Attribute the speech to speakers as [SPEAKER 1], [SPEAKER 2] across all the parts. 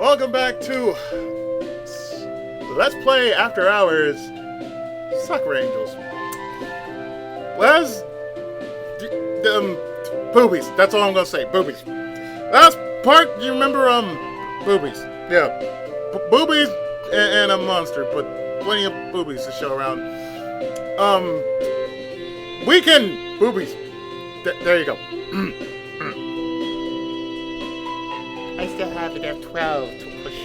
[SPEAKER 1] Welcome back to Let's Play After Hours Sakura Angels. Boobies. That's all I'm gonna say. Boobies. Last part, you remember, boobies. Yeah. Boobies and a monster, but plenty of boobies to show around. Weekend boobies. There you go. I still have it at 12 to push.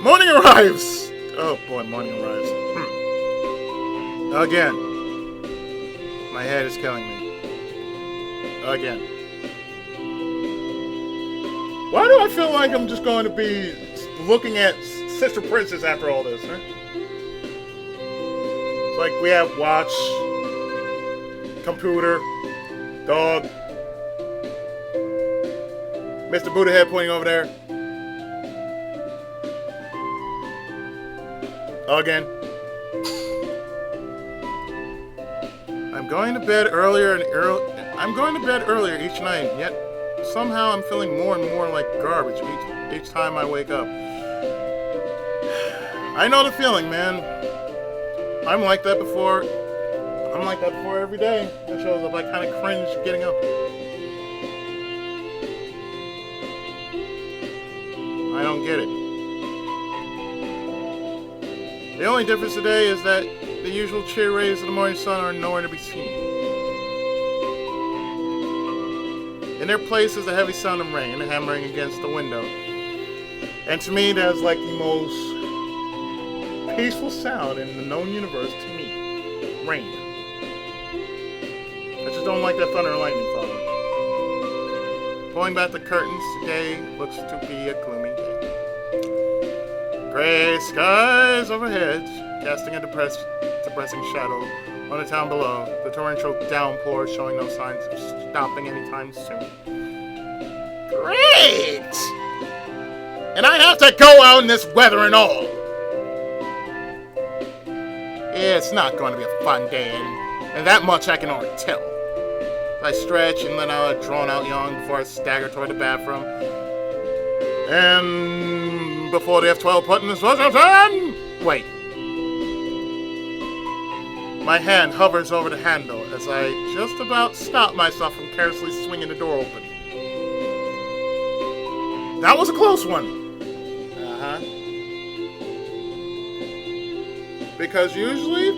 [SPEAKER 1] Morning arrives! Oh boy, morning arrives. Again. My head is killing me. Again. Why do I feel like I'm just going to be looking at Sister Princess after all this, huh? It's like we have watch, computer, dog, Mr. Buddha head pointing over there. Again. I'm going to bed earlier each night, yet somehow I'm feeling more and more like garbage each time I wake up. I know the feeling, man. I'm like that before every day. It shows up. I kind of cringe getting up. I don't get it. The only difference today is that the usual cheer rays of the morning sun are nowhere to be seen. In their place is the heavy sound of rain hammering against the window. And to me, that's like the most peaceful sound in the known universe to me. Rain. I just don't like that thunder and lightning falling. Pulling back the curtains, today looks to be a gloomy day. Gray skies overhead, casting a depressing shadow on the town below. The torrential downpour showing no signs of stopping anytime soon. Great! And I have to go out in this weather and all. It's not going to be a fun day, and that much I can already tell. I stretch and let out a drawn-out yawn before I stagger toward the bathroom. And before the F12 button is on, wait. My hand hovers over the handle as I just about stop myself from carelessly swinging the door open. That was a close one. Because usually,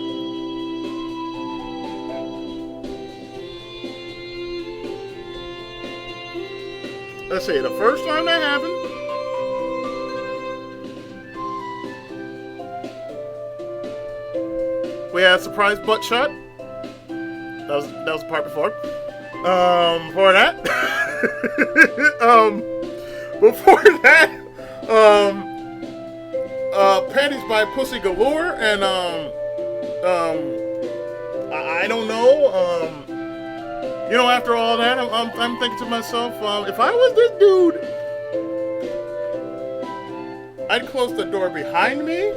[SPEAKER 1] let's see, the first time that happened, we had a surprise butt shot. That was the part before. Before that, panties by Pussy Galore, and I don't know. After all that, I'm thinking to myself, if I was this dude, I'd close the door behind me.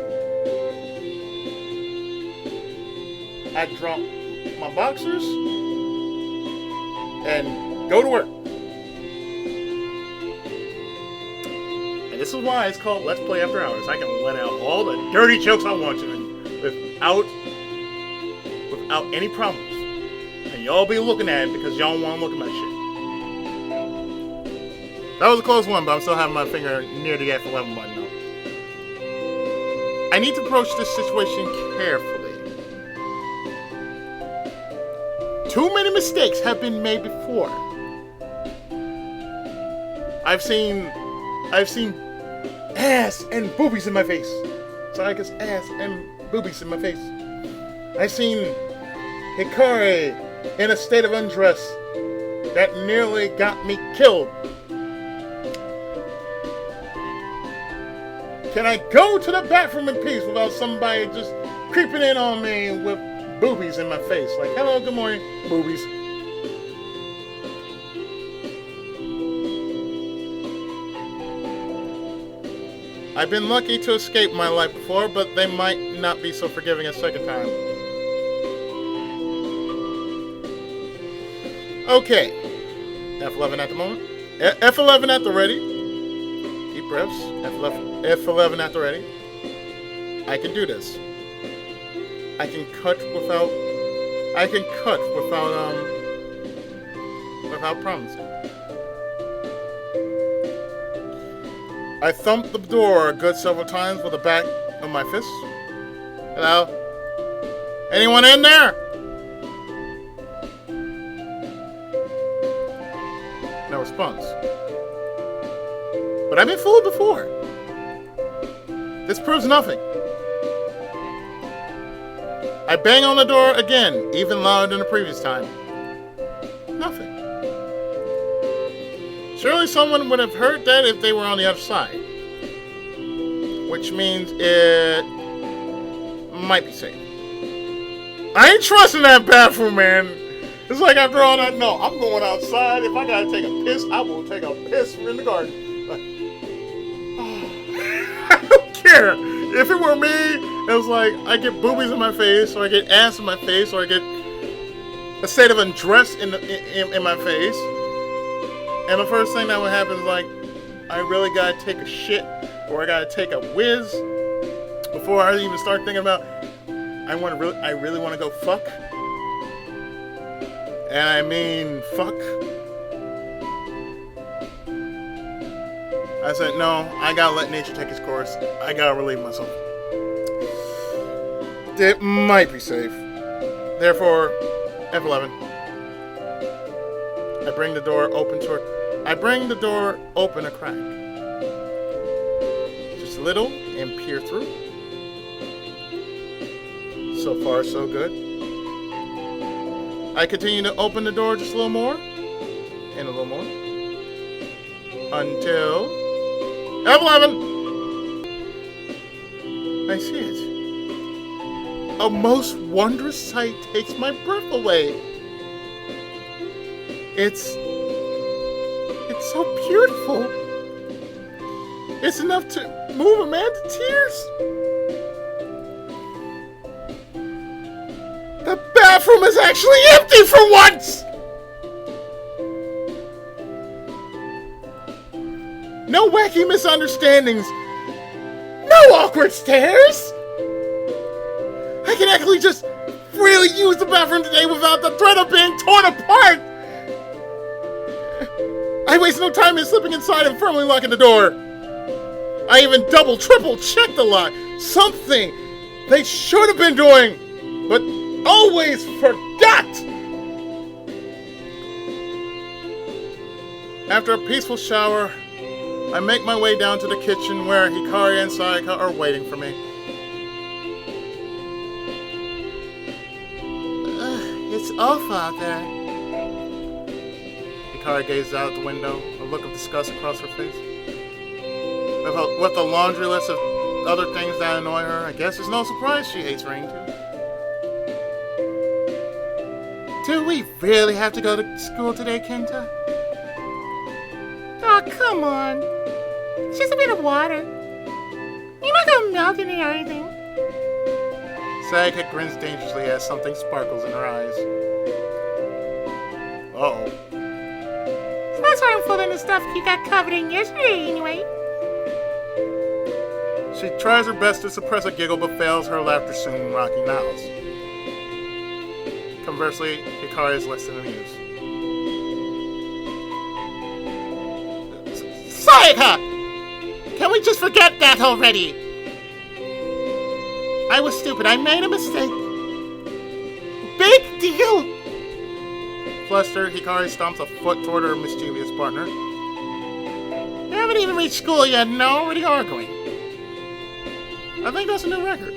[SPEAKER 1] I'd drop my boxers and go to work. And this is why it's called Let's Play After Hours. I can let out all the dirty jokes I want to without any problems. And y'all be looking at it because y'all want to look at my shit. That was a close one, but I'm still having my finger near the F11 button though. I need to approach this situation carefully. Too many mistakes have been made before. I've seen ass and boobies in my face. Sayaka's ass and boobies in my face. I've seen Hikari in a state of undress that nearly got me killed. Can I go to the bathroom in peace without somebody just creeping in on me with boobies in my face? Like, hello, good morning, boobies. I've been lucky to escape my life before, but they might not be so forgiving a second time. Okay. F11 at the moment. F11 at the ready. Keep breaths. F11 at the ready. I can do this. I can cut without promising. I thumped the door a good several times with the back of my fist. Hello? Anyone in there? No response. But I've been fooled before. This proves nothing. I bang on the door again, even louder than the previous time. Nothing. Surely someone would have heard that if they were on the other side. Which means it might be safe. I ain't trusting that bathroom, man. It's like after all that, no, I'm going outside. If I gotta take a piss, I will take a piss in the garden. I don't care. If it were me, it was like I get boobies in my face, or I get ass in my face, or I get a state of undress in my face. And the first thing that would happen is like, I really gotta take a shit, or I gotta take a whiz before I even start thinking about, I really want to go fuck. And I mean fuck. I said, no, I gotta let nature take its course. I gotta relieve myself. It might be safe. Therefore, F11. I bring the door open a crack. Just a little and peer through. So far, so good. I continue to open the door just a little more. And a little more. Until F11! I see it. A most wondrous sight takes my breath away. It's so beautiful. It's enough to move a man to tears. The bathroom is actually empty for once! No wacky misunderstandings. No awkward stares. I can actually just freely use the bathroom today without the threat of being torn apart. I waste no time in slipping inside and firmly locking the door. I even double, triple check the lock. Something they should have been doing, but always forgot. After a peaceful shower, I make my way down to the kitchen where Hikari and Sayaka are waiting for me. It's off out there. Hikari gazes out the window, a look of disgust across her face. With a laundry list of other things that annoy her, I guess it's no surprise she hates rain too. Do we really have to go to school today, Kenta? Oh, come on. It's just a bit of water. You're not gonna melt it or anything. Sayaka grins dangerously as something sparkles in her eyes. Uh-oh.
[SPEAKER 2] So that's why I'm full of the stuff you got covered in yesterday, anyway.
[SPEAKER 1] She tries her best to suppress a giggle, but fails, her laughter soon rocking mouths. Conversely, Hikari is less than amused. Sayaka! Can we just forget that already? I was stupid. I made a mistake. Big deal! Flustered, Hikari stomps a foot toward her mischievous partner. You haven't even reached school yet and are already arguing. I think that's a new record.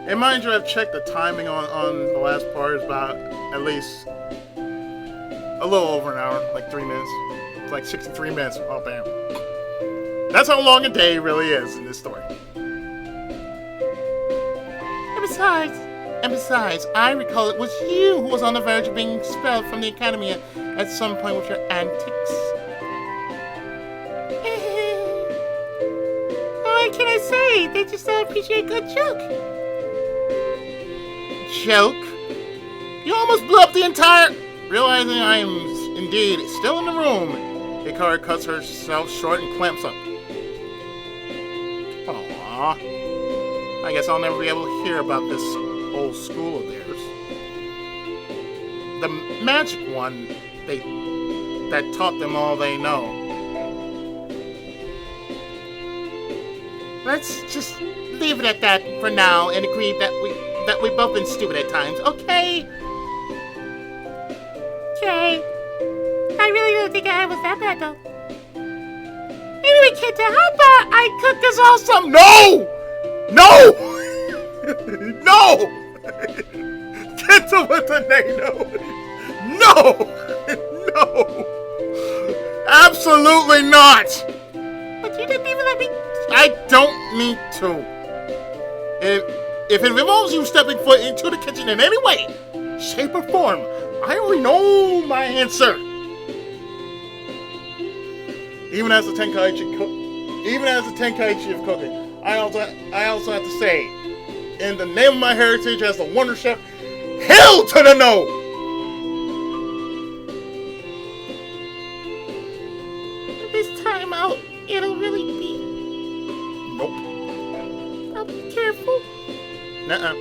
[SPEAKER 1] And mind you, I've checked the timing on the last part. It's about at least a little over an hour, like 3 minutes. It's like 63 minutes. Oh, bam. That's how long a day really is in this story. And besides, I recall it was you who was on the verge of being expelled from the academy at some point with your antics.
[SPEAKER 2] What can I say? They just don't appreciate a good joke.
[SPEAKER 1] Joke? You almost blew up the entire... Realizing I am indeed still in the room, Hikari cuts herself short and clamps up. Aww. I guess I'll never be able to hear about this old school of theirs. The magic one that taught them all they know. Let's just leave it at that for now and agree that we've both been stupid at times, okay?
[SPEAKER 2] Okay. I really don't think I was that bad, though. Anyway, Kenta, how about I cook us all some...
[SPEAKER 1] No! No! No! Kenta with the NATO. No! No! Absolutely not!
[SPEAKER 2] But you didn't even let me...
[SPEAKER 1] I don't need to. If it involves you stepping foot into the kitchen in any way, shape, or form, I already know my answer. Even as the Tenkaichi of cooking, I also have to say, in the name of my heritage as the Wonder Chef, hell to the no!
[SPEAKER 2] This time out, it'll really be...
[SPEAKER 1] Nope.
[SPEAKER 2] I'll be careful.
[SPEAKER 1] Nuh-uh.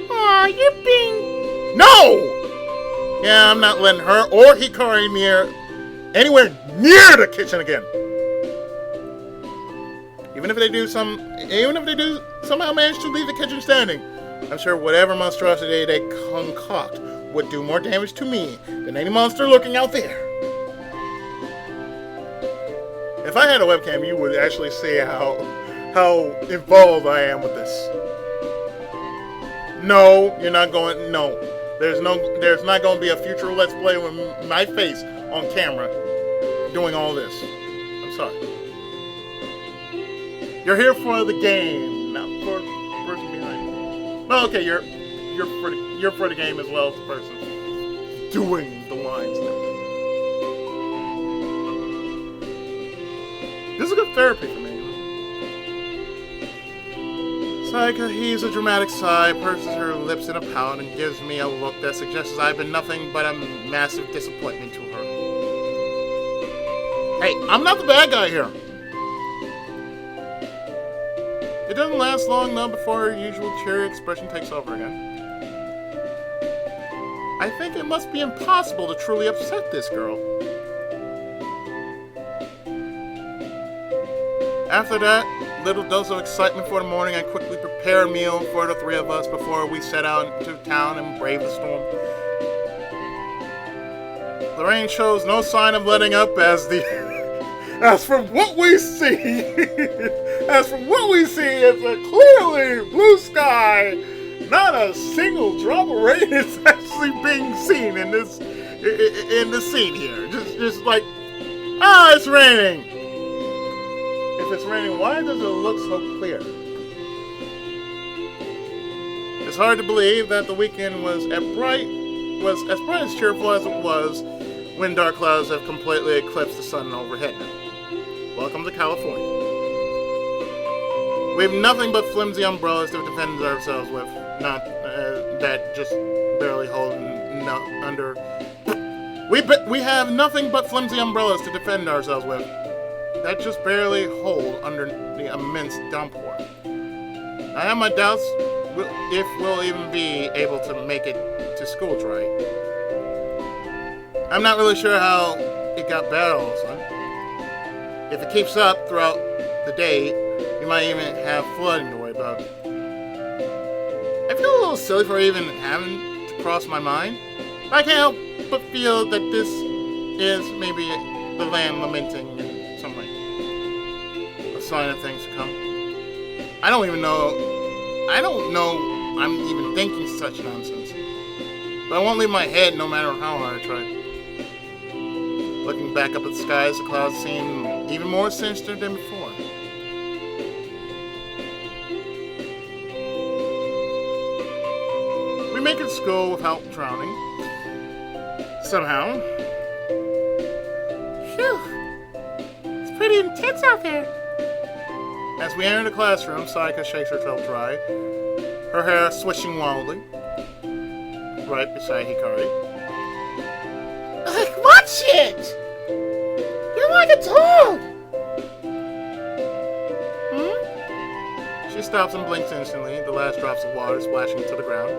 [SPEAKER 2] Aw, you're being...
[SPEAKER 1] No! Yeah, I'm not letting her or Hikari anywhere near the kitchen again. Even if they do somehow manage to leave the kitchen standing, I'm sure whatever monstrosity they concoct would do more damage to me than any monster lurking out there. If I had a webcam, you would actually see how involved I am with this. No, you're not going. No, there's not going to be a future Let's Play with my face on camera doing all this. I'm sorry. You're here for the game, not for the person behind you. Well, okay, you're for the game as well as the person doing the lines and everything. This is good therapy for me. Sayaka heaves a dramatic sigh, purses her lips in a pout, and gives me a look that suggests I've been nothing but a massive disappointment to her. Hey, I'm not the bad guy here. It doesn't last long, though, before her usual cheery expression takes over again. I think it must be impossible to truly upset this girl. After that little dose of excitement for the morning, I quickly prepare a meal for the three of us before we set out into town and brave the storm. The rain shows no sign of letting up as from what we see, it's a clearly blue sky. Not a single drop of rain is actually being seen in this scene here. Just like, it's raining. If it's raining, why does it look so clear? It's hard to believe that the weekend was as bright as cheerful as it was when dark clouds have completely eclipsed the sun overhead now. Welcome to California. We have nothing but flimsy umbrellas to defend ourselves with, not that just barely hold under. We have nothing but flimsy umbrellas to defend ourselves with, that just barely hold under the immense downpour. I have my doubts if we'll even be able to make it to school tonight. I'm not really sure how it got bad all of a sudden. If it keeps up throughout the day, we might even have flooding to worry about. I feel a little silly for even having to cross my mind. I can't help but feel that this is maybe the land lamenting in some way. A sign of things to come. I don't know I'm even thinking such nonsense. But I won't leave my head no matter how hard I try. Looking back up at the skies, the clouds seem even more sinister than before. We make it to school without drowning. Somehow.
[SPEAKER 2] Phew. It's pretty intense out there.
[SPEAKER 1] As we enter the classroom, Sayaka shakes herself dry, her hair swishing wildly, right beside Hikari.
[SPEAKER 2] Watch it! You're like a toad!
[SPEAKER 1] She stops and blinks instantly, the last drops of water splashing to the ground.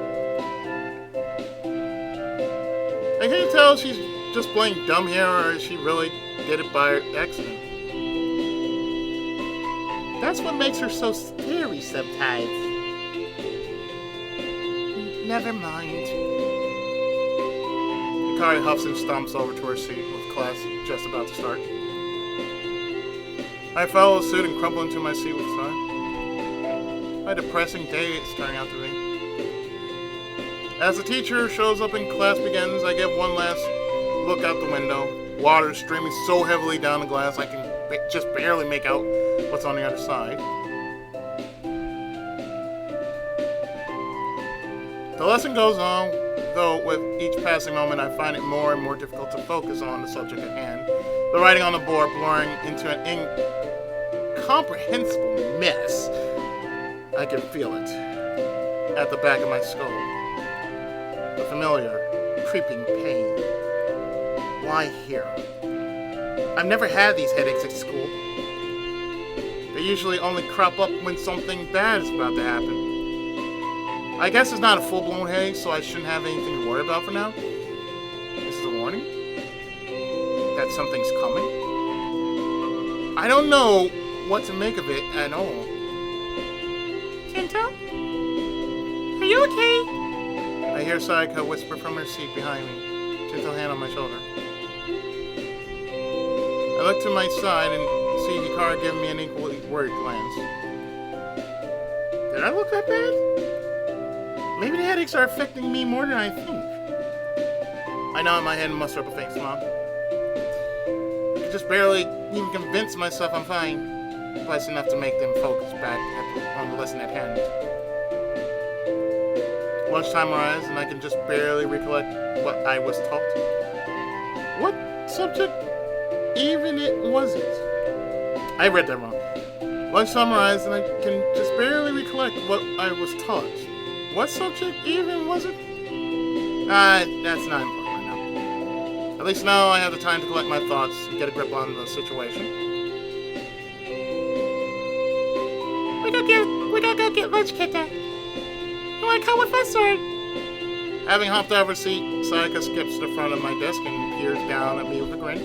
[SPEAKER 1] I can't tell if she's just playing dumb here or if she really did it by accident.
[SPEAKER 2] That's what makes her so scary sometimes. Never mind.
[SPEAKER 1] Hikari huffs and stomps over to her seat with class just about to start. I follow suit and crumple into my seat with a sigh. My depressing day it's turning out to be. As the teacher shows up and class begins, I give one last look out the window. Water streaming so heavily down the glass I can just barely make out what's on the other side. The lesson goes on, though with each passing moment I find it more and more difficult to focus on the subject at hand. The writing on the board blurring into an incomprehensible mess. I can feel it at the back of my skull. The familiar, creeping pain. Why here? I've never had these headaches at school. They usually only crop up when something bad is about to happen. I guess it's not a full-blown headache, so I shouldn't have anything to worry about for now. This is a warning that something's coming. I don't know what to make of it at all.
[SPEAKER 2] Kenta? Are you okay?
[SPEAKER 1] I hear Sayaka whisper from her seat behind me, gentle hand on my shoulder. I look to my side and see Hikari giving me an equally worried glance. Did I look that bad? Maybe the headaches are affecting me more than I think. I nod my head and muster up a faint smile. I can just barely even convince myself I'm fine, but it's enough to make them focus back on the lesson at hand. Lunchtime arrives and I can just barely recollect what I was taught. What subject even was it? I read that wrong. Lunchtime arrives and I can just barely recollect what I was taught. What subject even was it? That's not important right now. At least now I have the time to collect my thoughts and get a grip on the situation.
[SPEAKER 2] We gotta go get lunch, Kenta. You wanna come with us, or?
[SPEAKER 1] Having hopped out of her seat, Sayaka skips to the front of my desk and peers down at me with a grin.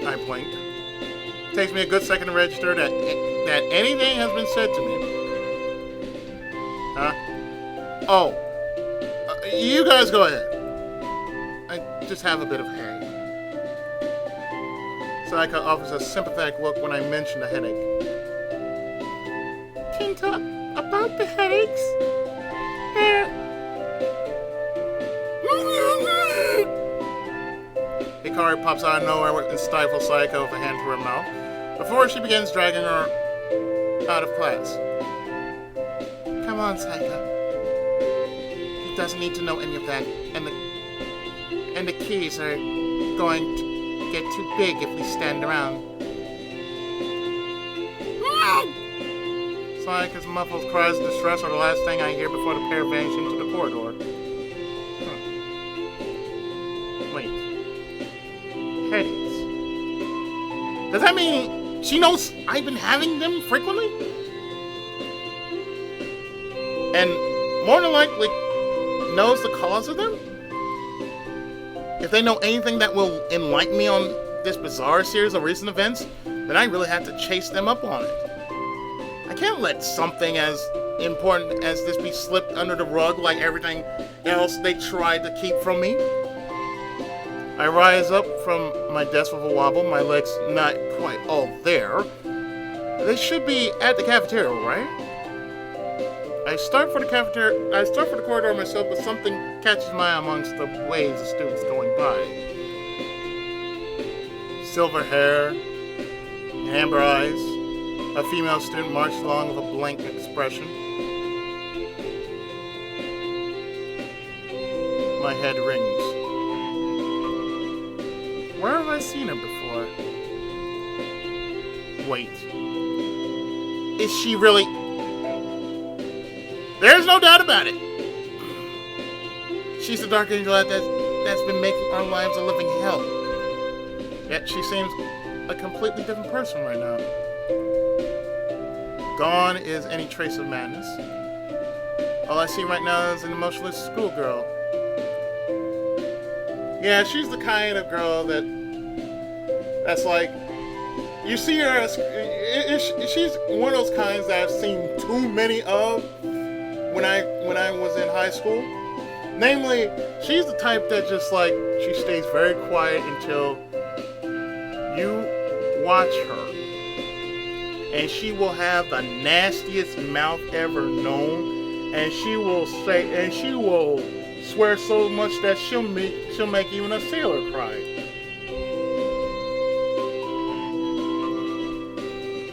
[SPEAKER 1] I blink. It takes me a good second to register that anything has been said to me. Huh? Oh. You guys go ahead. I just have a bit of headache. Sayaka offers a sympathetic look when I mention the headache.
[SPEAKER 2] Kenta, about the headaches? They're...
[SPEAKER 1] Hikari pops out of nowhere and stifles Sayaka with a hand to her mouth before she begins dragging her out of class. Come on, Sayaka. He doesn't need to know any of that, and the keys are going to get too big if we stand around. Sayaka's muffled cries of distress are the last thing I hear before the pair vanish into the corridor. Wait. Headaches. Does that mean she knows I've been having them frequently? And more than likely knows the cause of them? If they know anything that will enlighten me on this bizarre series of recent events, then I really have to chase them up on it. I can't let something as important as this be slipped under the rug like everything else they tried to keep from me. I rise up from my desk with a wobble, my legs not quite all there. They should be at the cafeteria, right? I start for the corridor myself, but something catches my eye amongst the waves of students going by. Silver hair, amber eyes. A female student marched along with a blank expression. My head rings. Where have I seen her before? Wait. Is she really... There's no doubt about it. She's the dark angel that that's been making our lives a living hell. Yet she seems a completely different person right now. Gone is any trace of madness. All I see right now is an emotionless schoolgirl. Yeah, she's the kind of girl that's like, you see her as, she's one of those kinds that I've seen too many of when I was in high school. Namely, she's the type that just like, she stays very quiet until you watch her. And she will have the nastiest mouth ever known. And she will swear so much that she'll make even a sailor cry.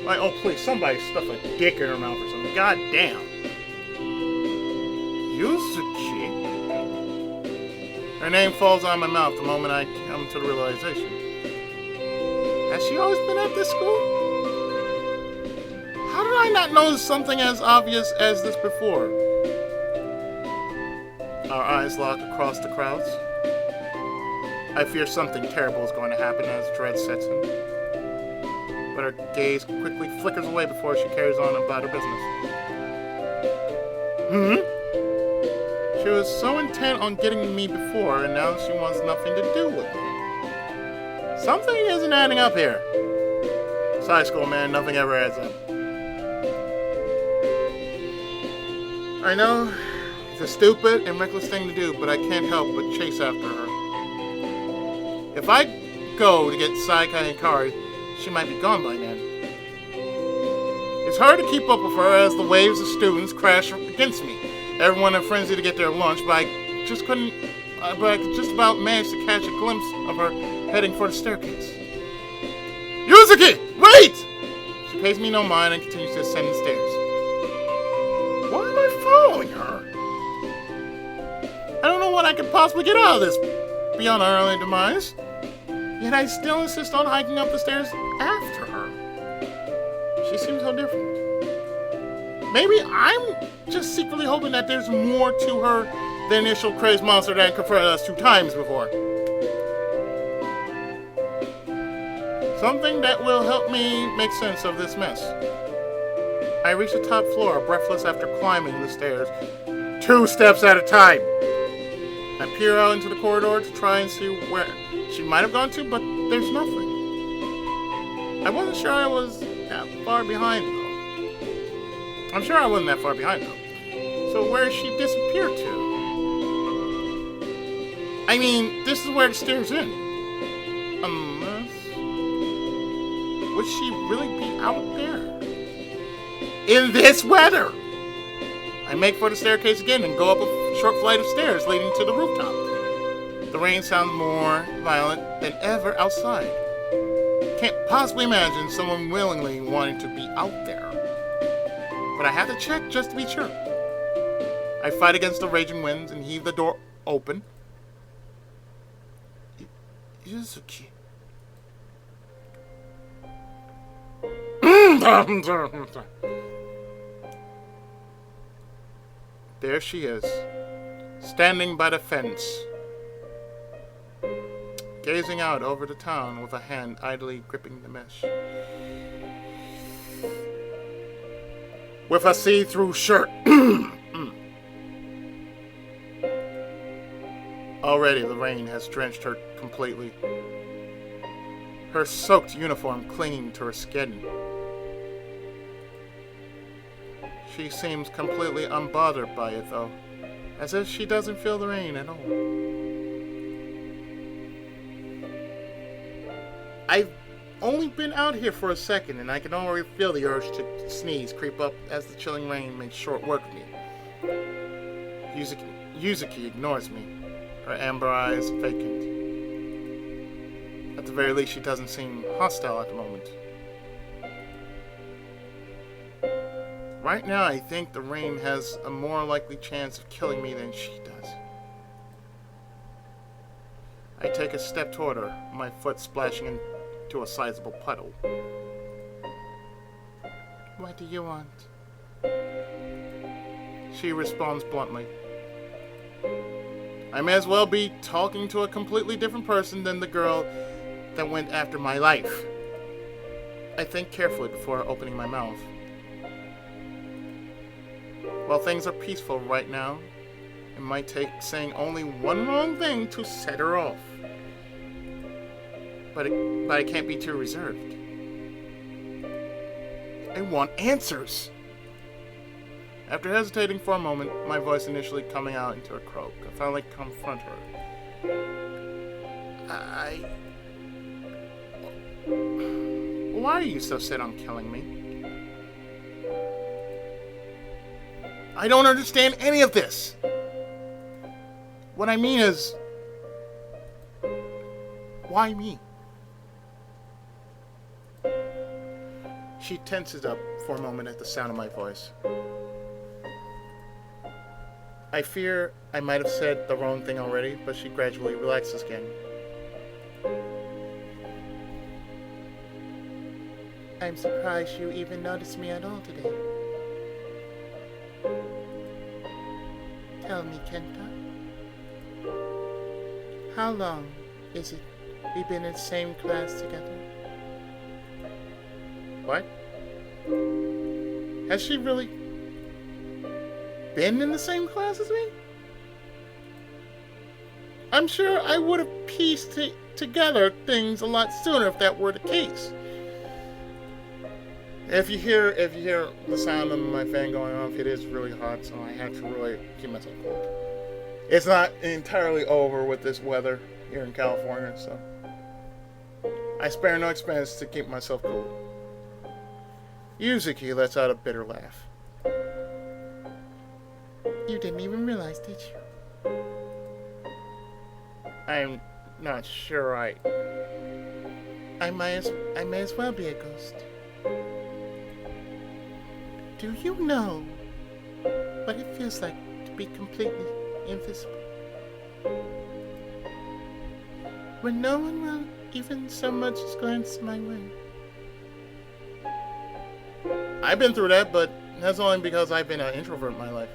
[SPEAKER 1] Like, oh please, somebody stuff a dick in her mouth or something. God damn. Yuzuki? Her name falls on my mouth the moment I come to the realization. Has she always been at this school? How did I not notice something as obvious as this before? Our eyes lock across the crowds. I fear something terrible is going to happen as dread sets in. But her gaze quickly flickers away before she carries on about her business. She was so intent on getting me before, and now she wants nothing to do with me. Something isn't adding up here. It's high school, man. Nothing ever adds up. I know it's a stupid and reckless thing to do, but I can't help but chase after her. If I go to get Sayaka and Hikari, she might be gone by then. It's hard to keep up with her as the waves of students crash against me. Everyone in a frenzy to get their lunch, but I could just about manage to catch a glimpse of her heading for the staircase. Yuzuki! Wait! She pays me no mind and continues to ascend the stairs. Why am I following her? I don't know what I could possibly get out of this beyond our early demise. Yet I still insist on hiking up the stairs after her. She seems so different. Maybe I'm just secretly hoping that there's more to her than initial crazed monster that confronted us 2 times before. Something that will help me make sense of this mess. I reach the top floor, breathless after climbing the stairs, 2 steps at a time. I peer out into the corridor to try and see where she might have gone to, but there's nothing. I wasn't sure I was that far behind, though. I'm sure I wasn't that far behind, though. So where did she disappear to? I mean, this is where the stairs end. Unless... would she really be out there? In this weather! I make for the staircase again and go up a short flight of stairs leading to the rooftop. The rain sounds more violent than ever outside. Can't possibly imagine someone willingly wanting to be out there. But I have to check just to be sure. I fight against the raging winds and heave the door open. Yuzuki. There she is, standing by the fence, gazing out over the town with a hand idly gripping the mesh. With a see-through shirt. Already the rain has drenched her completely. Her soaked uniform clinging to her skin. She seems completely unbothered by it, though, as if she doesn't feel the rain at all. I've only been out here for a second, and I can already feel the urge to sneeze creep up as the chilling rain makes short work of me. Yuzuki ignores me, her amber eyes vacant. At the very least, she doesn't seem hostile at the moment. Right now, I think the rain has a more likely chance of killing me than she does. I take a step toward her, my foot splashing into a sizable puddle. What do you want? She responds bluntly. I may as well be talking to a completely different person than the girl that went after my life. I think carefully before opening my mouth. While things are peaceful right now, it might take saying only one wrong thing to set her off. But I can't be too reserved. I want answers. After hesitating for a moment, my voice initially coming out into a croak, I finally confront her. Why are you so set on killing me? I don't understand any of this. What I mean is, why me? She tenses up for a moment at the sound of my voice. I fear I might have said the wrong thing already, but she gradually relaxes again. I'm surprised you even noticed me at all today. Tell me, Kenta. How long is it we've been in the same class together? What? Has she really been in the same class as me? I'm sure I would have pieced together things a lot sooner if that were the case. If you hear the sound of my fan going off, it is really hot, so I have to really keep myself cool. It's not entirely over with this weather here in California, so I spare no expense to keep myself cool. Yuzuki lets out a bitter laugh. You didn't even realize, did you? I'm not sure I may as well be a ghost. Do you know what it feels like to be completely invisible? When no one will even so much as glance my way. I've been through that, but that's only because I've been an introvert in my life.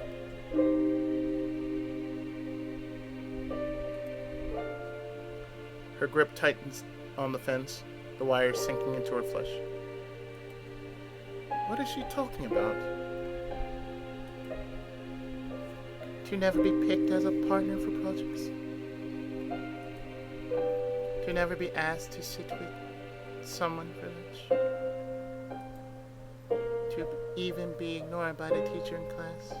[SPEAKER 1] Her grip tightens on the fence, the wires sinking into her flesh. What is she talking about? To never be picked as a partner for projects. To never be asked to sit with someone for lunch. To even be ignored by the teacher in class.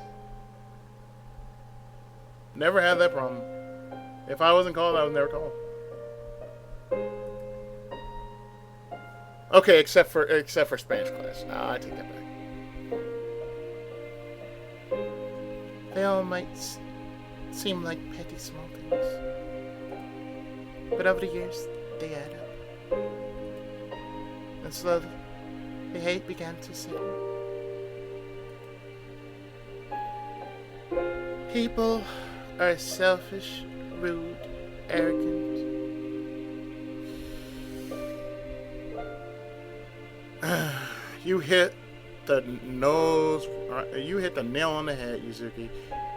[SPEAKER 1] Never had that problem. If I wasn't called, I was never called. Okay, except for Spanish class. I take that back. They all might seem like petty small things, but over the years they add up, and slowly the hate began to set in. People are selfish, rude, arrogant. You hit the nail on the head, Yuzuki.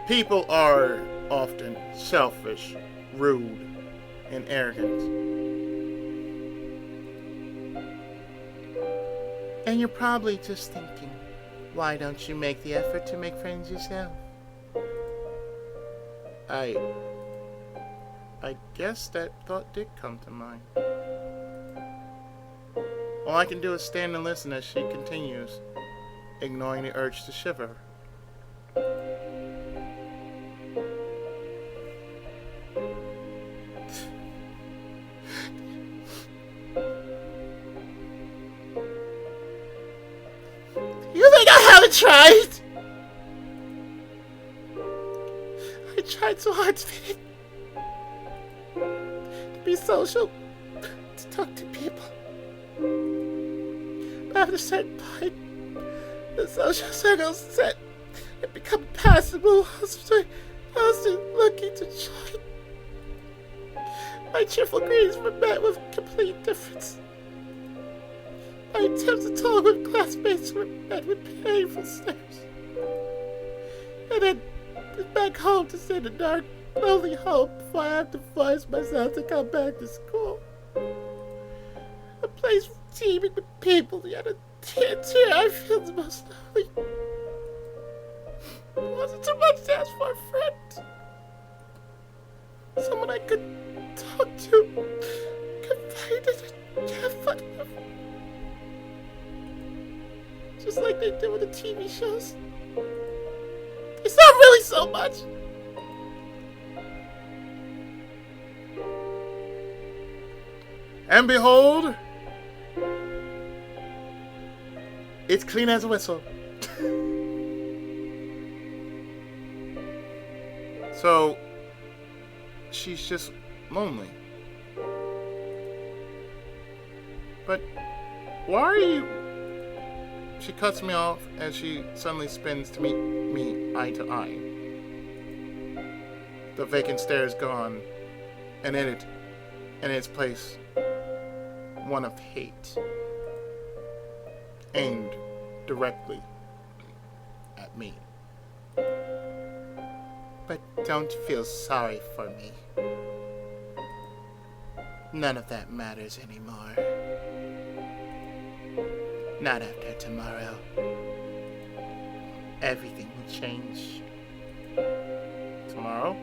[SPEAKER 1] People are often selfish, rude, and arrogant. And you're probably just thinking, why don't you make the effort to make friends yourself? I guess that thought did come to mind. All I can do is stand and listen as she continues, ignoring the urge to shiver. You think I haven't tried? I tried so hard today to be social, to talk to people. But at a certain point, the social circles set it become impassable. I was looking to join. My cheerful greetings were met with complete indifference. My attempts to talk with classmates were met with painful stares. And then back home to sit in the dark, only hope before I have to force myself to come back to school. A place teeming with people, yet here I feel the most lonely. It wasn't too much to ask for a friend. Someone I could talk to, confide in, and have fun with. Just like they do with the TV shows. It's not really so much. And behold, it's clean as a whistle. So, she's just lonely. But why are you... She cuts me off as she suddenly spins to meet me eye to eye. The vacant stare is gone, and in its place, one of hate, aimed directly at me. But don't feel sorry for me. None of that matters anymore. Not after tomorrow. Everything will change. Tomorrow?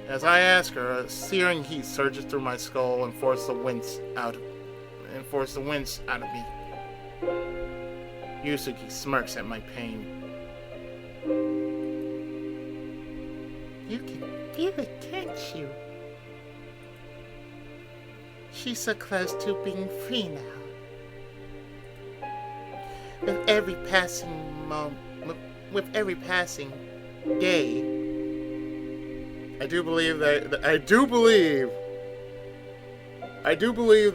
[SPEAKER 1] As I ask her, a searing heat surges through my skull and forces the wince out of me. Yuzuki smirks at my pain. You can feel it, can't you? She's so close to being free now. With every passing day, I do believe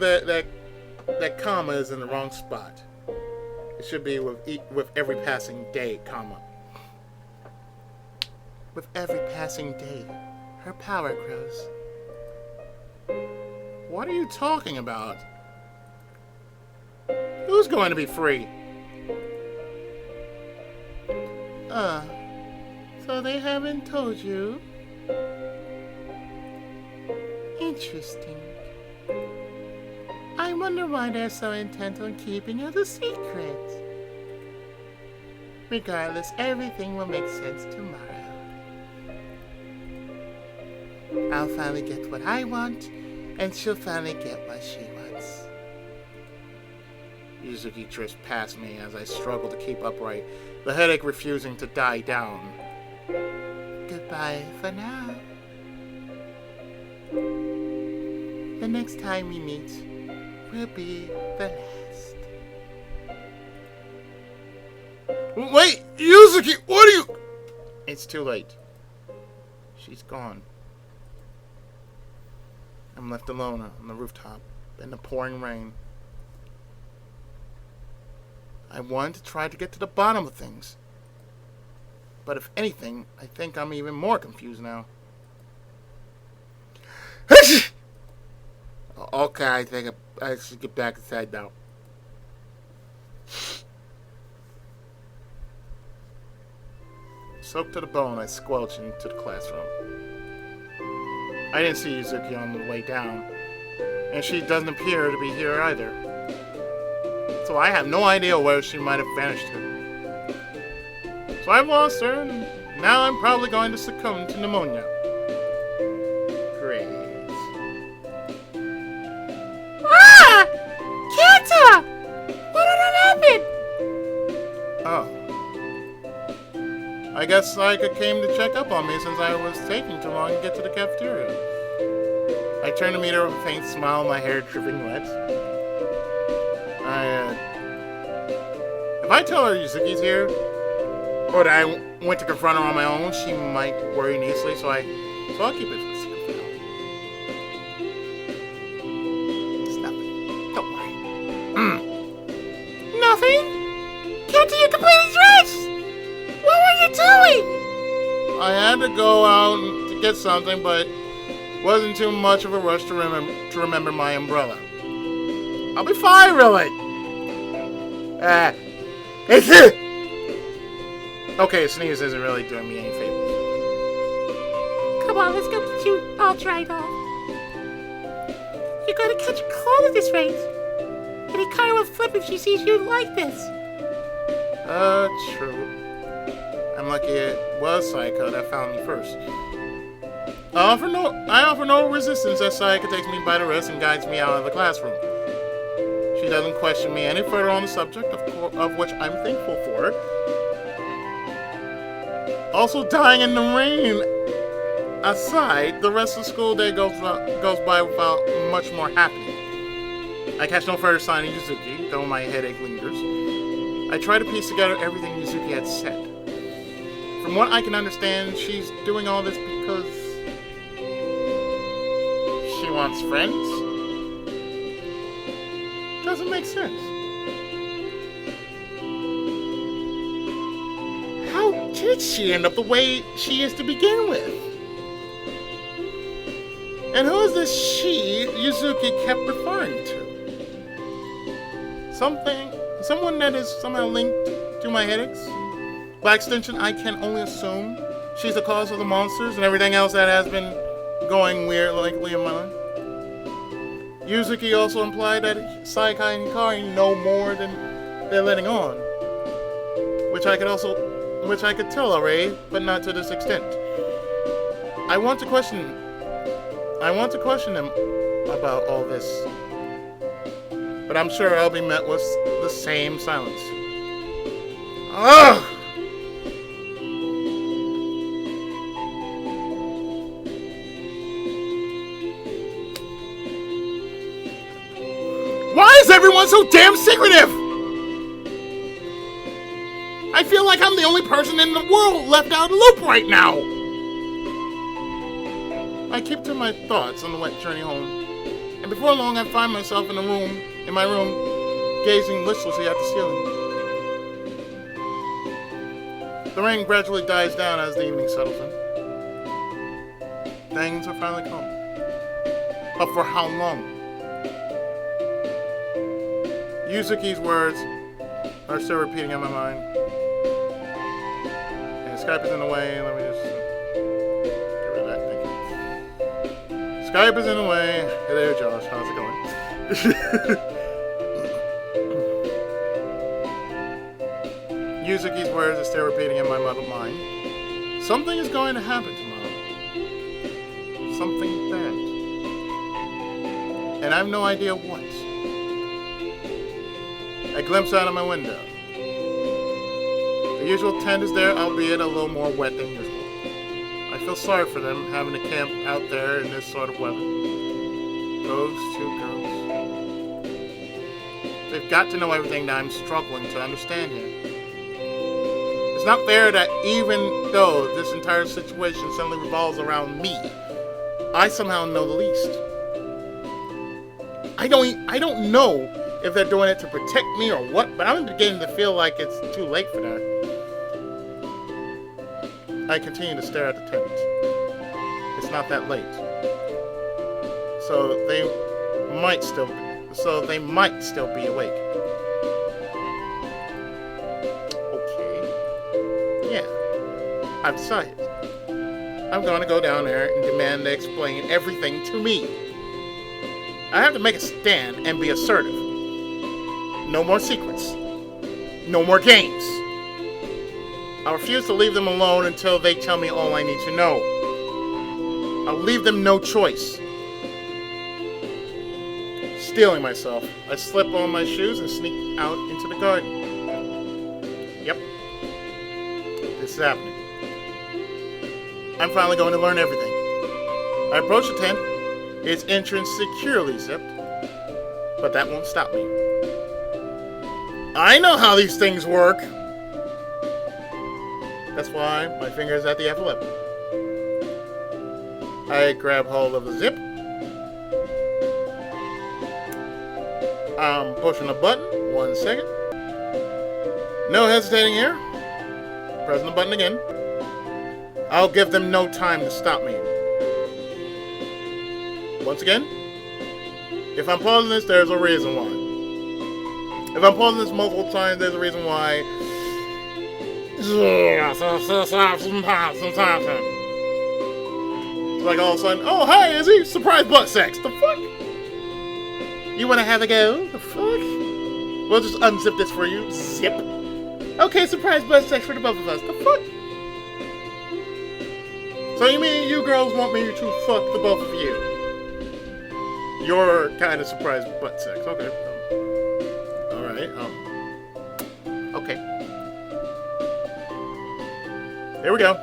[SPEAKER 1] that comma is in the wrong spot. It should be with every passing day, comma. With every passing day, her power grows. What are you talking about? Who's going to be free? So they haven't told you? Interesting. I wonder why they're so intent on keeping it a secret. Regardless, everything will make sense tomorrow. I'll finally get what I want, and she'll finally get what she wants. Yuzuki drifts past me as I struggle to keep upright, the headache refusing to die down. Goodbye for now. The next time we meet will be the last. Wait, Yuzuki, what are you... It's too late. She's gone. I'm left alone on the rooftop in the pouring rain. I wanted to try to get to the bottom of things. But if anything, I think I'm even more confused now. Okay, I think I should get back inside now. Soaked to the bone, I squelch into the classroom. I didn't see Yuzuki on the way down, and she doesn't appear to be here either. So I have no idea where she might have vanished to. So I've lost her, and now I'm probably going to succumb to pneumonia. Great.
[SPEAKER 2] Ah! Kenta! What did happen?
[SPEAKER 1] Oh. I guess Sayaka came to check up on me since I was taking too long to get to the cafeteria. I turned to meet her with a faint smile, my hair dripping wet. If I tell her Yuzuki's here, or that I went to confront her on my own, she might worry needlessly, so I'll keep it a secret for now. It's nothing. Don't worry.
[SPEAKER 2] Nothing? Kenta, you completely dressed! What were you doing?
[SPEAKER 1] I had to go out to get something, but wasn't too much of a rush to remember my umbrella. I'll be fine, really. Okay, a sneeze isn't really doing me any favors.
[SPEAKER 2] Come on, let's go get you all dried off. You're gonna catch a cold at this rate. And Hikari will flip if she sees you like this.
[SPEAKER 1] True. I'm lucky it was Sayaka that found me first. I offer no resistance as Sayaka takes me by the wrist and guides me out of the classroom. She doesn't question me any further on the subject, of which I'm thankful for. Also, dying in the rain aside, the rest of the school day goes by without much more happening. I catch no further sign of Yuzuki, though my headache lingers. I try to piece together everything Yuzuki had said. From what I can understand, she's doing all this because she wants friends? Doesn't make sense. How did she end up the way she is to begin with? And who is this she Yuzuki kept referring to? Someone that is somehow linked to my headaches? By extension, I can only assume she's the cause of the monsters and everything else that has been going weird lately in my life. Yuzuki also implied that Sayaka and Hikari know more than they're letting on, which I could tell already, but not to this extent. I want to question them about all this, but I'm sure I'll be met with the same silence. Ugh! Why is everyone so damn secretive? I feel like I'm the only person in the world left out of the loop right now. I keep to my thoughts on the wet journey home, and before long I find myself in my room, gazing listlessly at the ceiling. The rain gradually dies down as the evening settles in. Things are finally calm. But for how long? Yuzuki's words are still repeating in my mind. And Skype is in the way. Let me just get rid of that. Thank you. Skype is in the way. Hey there, Josh. How's it going? Yuzuki's words are still repeating in my muddled mind. Something is going to happen tomorrow. Something bad. And I have no idea what. I glimpse out of my window. The usual tent is there, albeit a little more wet than usual. I feel sorry for them having to camp out there in this sort of weather. Those two girls. They've got to know everything that I'm struggling to understand here. It's not fair that even though this entire situation suddenly revolves around me, I somehow know the least. I don't know if they're doing it to protect me or what, but I'm beginning to feel like it's too late for that. I continue to stare at the tent. It's not that late. So they might still be awake. Okay. Yeah. I've decided. I'm gonna go down there and demand they explain everything to me. I have to make a stand and be assertive. No more secrets. No more games. I refuse to leave them alone until they tell me all I need to know. I'll leave them no choice. Steeling myself, I slip on my shoes and sneak out into the garden. Yep. This is happening. I'm finally going to learn everything. I approach the tent, its entrance securely zipped, but that won't stop me. I know how these things work. That's why my finger is at the F11. I grab hold of the zip. I'm pushing a button. 1 second. No hesitating here. Pressing the button again. I'll give them no time to stop me. Once again. If I'm pausing this, there's a reason why. If I'm pausing this multiple times, there's a reason why. Yeah, it's like all of a sudden, oh, hi, Izzy, surprise butt sex. The fuck? You want to have a go? The fuck? We'll just unzip this for you. Zip. Okay, surprise butt sex for the both of us. The fuck? So you mean you girls want me to fuck the both of you? Your kind of surprise butt sex. Okay. Alright, okay. Here we go.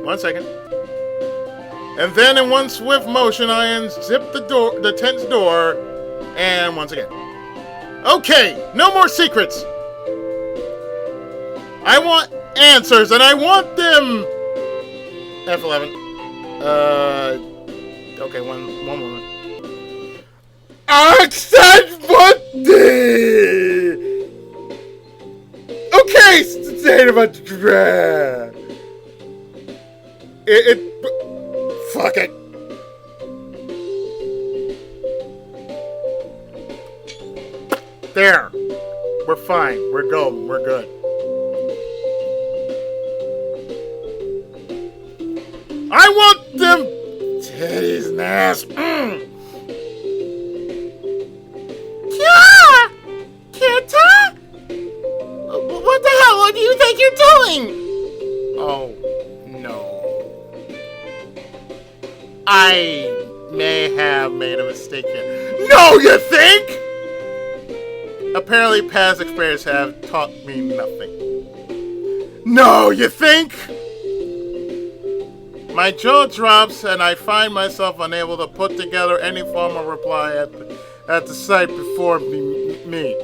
[SPEAKER 1] 1 second. And then in one swift motion, I unzip the tent's door, and once again. Okay, no more secrets. I want answers, and I want them. F11. Okay, one moment. Accent Monday. Okay, state of a dread. Fuck it. There. We're fine. We're golden. We're good. I want them titties and ass.
[SPEAKER 2] Yeah! Kenta? What the hell? What do you think you're doing?
[SPEAKER 1] Oh, no. I may have made a mistake here. No, you think? Apparently past experience have taught me nothing. No, you think? My jaw drops and I find myself unable to put together any form of reply at the sight before me.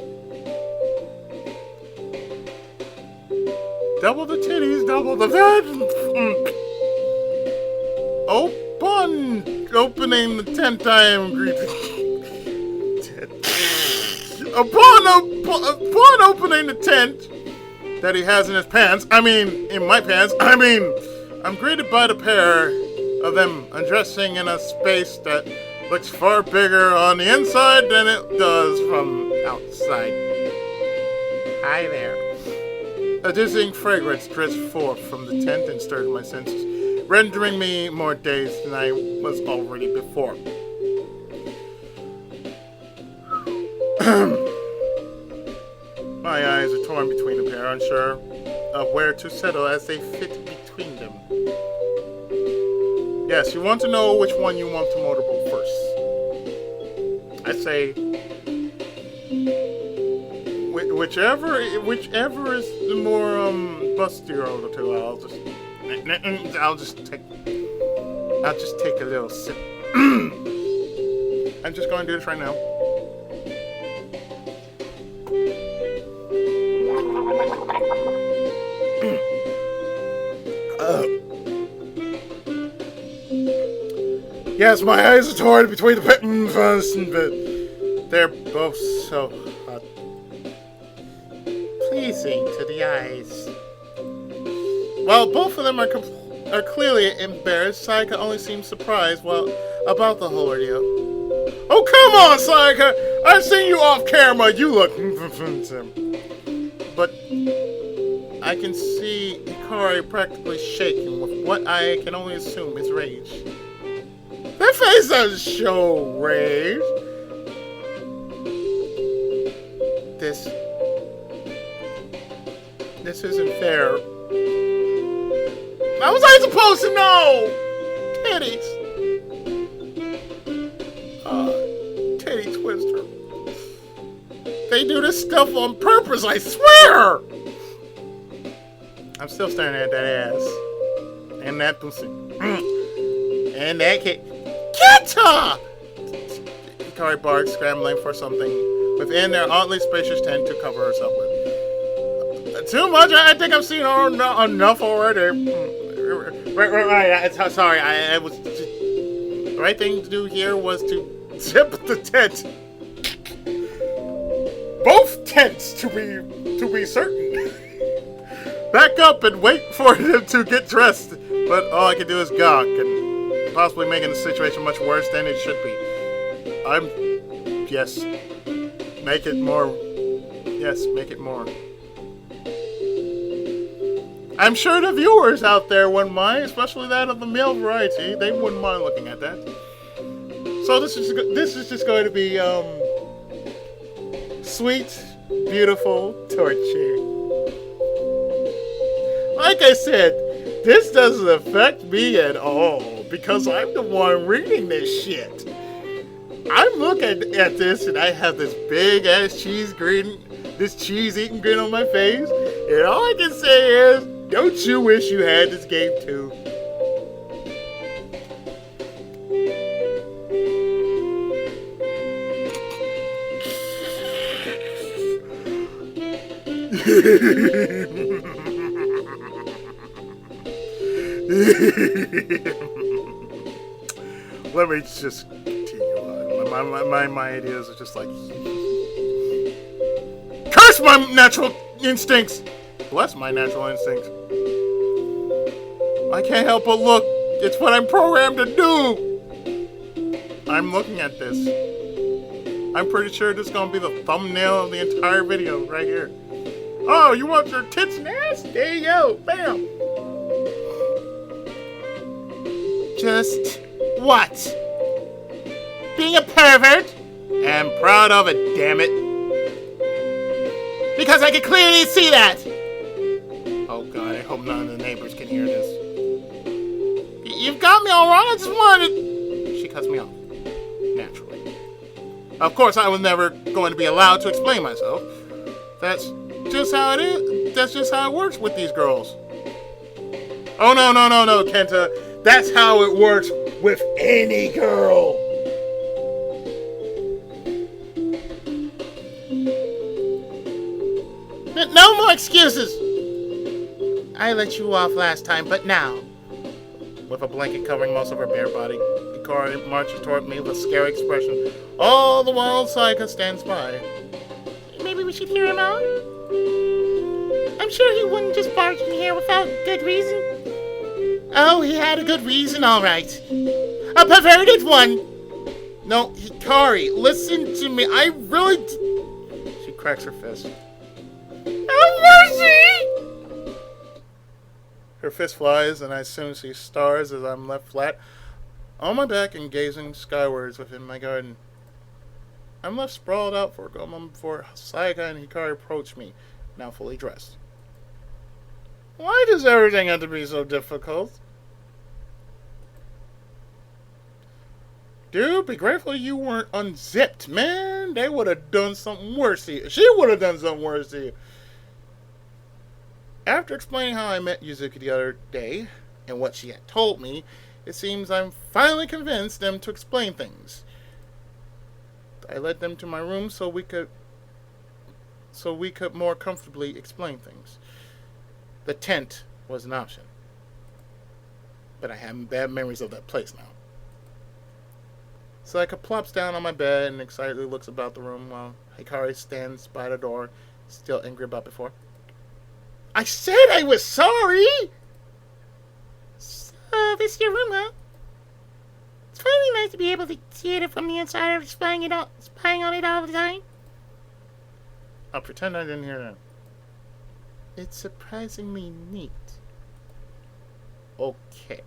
[SPEAKER 1] Double the titties, double the fat. Opening the tent, I am greeted. Upon opening the tent that he has in his pants, in my pants, I'm greeted by the pair of them undressing in a space that looks far bigger on the inside than it does from outside. Hi there. A dizzying fragrance drifts forth from the tent and stirs my senses, rendering me more dazed than I was already before. My eyes are torn between the pair, unsure of where to settle as they fit between them. Yes, you want to know which one you want to motorboat first. I say, whichever is the more bustier of the two. I'll just take a little sip. I'm just going to do this right now. Yes, my eyes are torn between the pit and but they're both so hot. Pleasing to the eyes. While both of them are clearly embarrassed, Sayaka only seems surprised about the whole ordeal. Oh, come on, Sayaka! I've seen you off camera. You look... But I can see Hikari practically shaking with what I can only assume is rage. That face doesn't show rage. This isn't fair. How was I supposed to know? Titties. Titty twister. They do this stuff on purpose, I swear! I'm still staring at that ass. And that pussy. And that kid. Kenta! Hikari barks, scrambling for something within their oddly spacious tent to cover herself with. Too much? I think I've seen enough already. Right. Sorry, I was... The right thing to do here was to zip the tent. Both tents, to be certain. Back up and wait for him to get dressed. But all I can do is gawk and possibly making the situation much worse than it should be. Yes. Make it more. Yes, make it more. I'm sure the viewers out there wouldn't mind, especially that of the male variety. They wouldn't mind looking at that. So this is just going to be sweet, beautiful torture. Like I said, this doesn't affect me at all because I'm the one reading this shit. I'm looking at this and I have this big ass cheese eating grin on my face, and all I can say is, don't you wish you had this game too? Let me just continue on. My ideas are just like, curse my natural instincts! Bless my natural instincts. I can't help but look. It's what I'm programmed to do. I'm looking at this. I'm pretty sure this is going to be the thumbnail of the entire video right here. Oh, you want your tits and ass? There you go. Bam. Just what? Being a pervert? I'm proud of it, damn it. Because I can clearly see that. Oh god, I hope none of the neighbors can hear this. You've got me all wrong. I just wanted... She cuts me off. Naturally. Of course, I was never going to be allowed to explain myself. That's just how it is. That's just how it works with these girls. Oh, no, Kenta. That's how it works with any girl. No more excuses. I let you off last time, but now. With a blanket covering most of her bare body, Hikari marches toward me with a scary expression. All the while, Sayaka stands by.
[SPEAKER 2] Maybe we should hear him out? I'm sure he wouldn't just barge in here without good reason.
[SPEAKER 1] Oh, he had a good reason, all right. A perverted one. No, Hikari, listen to me. I really... She cracks her fist.
[SPEAKER 2] Have mercy!
[SPEAKER 1] Her fist flies, and I soon see stars as I'm left flat on my back and gazing skywards within my garden. I'm left sprawled out for a moment before Sayaka and Hikari approach me, now fully dressed. Why does everything have to be so difficult? Dude, be grateful you weren't unzipped, man. They would have done something worse to you. She would have done something worse to you. After explaining how I met Yuzuki the other day, and what she had told me, it seems I'm finally convinced them to explain things. I led them to my room so we could more comfortably explain things. The tent was an option. But I have bad memories of that place now. Sayaka plops down on my bed and excitedly looks about the room while Hikari stands by the door, still angry about before. I said I was sorry!
[SPEAKER 2] So, this is your room, huh? It's finally nice to be able to see it from the inside of spying on it all the time.
[SPEAKER 1] I'll pretend I didn't hear that. It's surprisingly neat. Okay.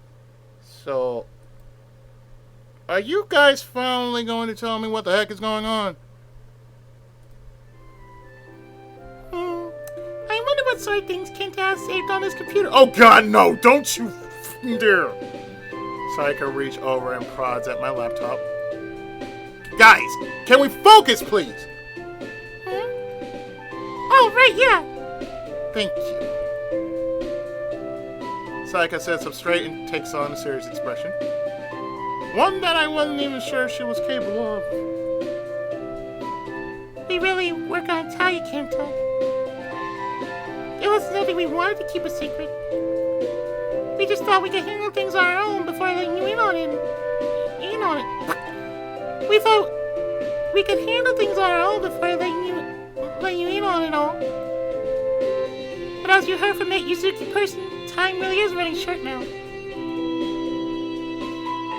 [SPEAKER 1] So, are you guys finally going to tell me what the heck is going on?
[SPEAKER 2] I wonder what sort of things Kenta has saved on his computer.
[SPEAKER 1] Oh god, no! Don't you dare! Sayaka reaches over and prods at my laptop. Guys, can we focus, please?
[SPEAKER 2] Huh? Oh, right, yeah.
[SPEAKER 1] Thank you. Sayaka sits up straight and takes on a serious expression. One that I wasn't even sure she was capable of.
[SPEAKER 2] We really were gonna tell you, Kenta. It wasn't something we wanted to keep a secret. We just thought we could handle things on our own before letting you in on it. We thought we could handle things on our own before letting you in on it all. But as you heard from that Yuzuki person, time really is running short now.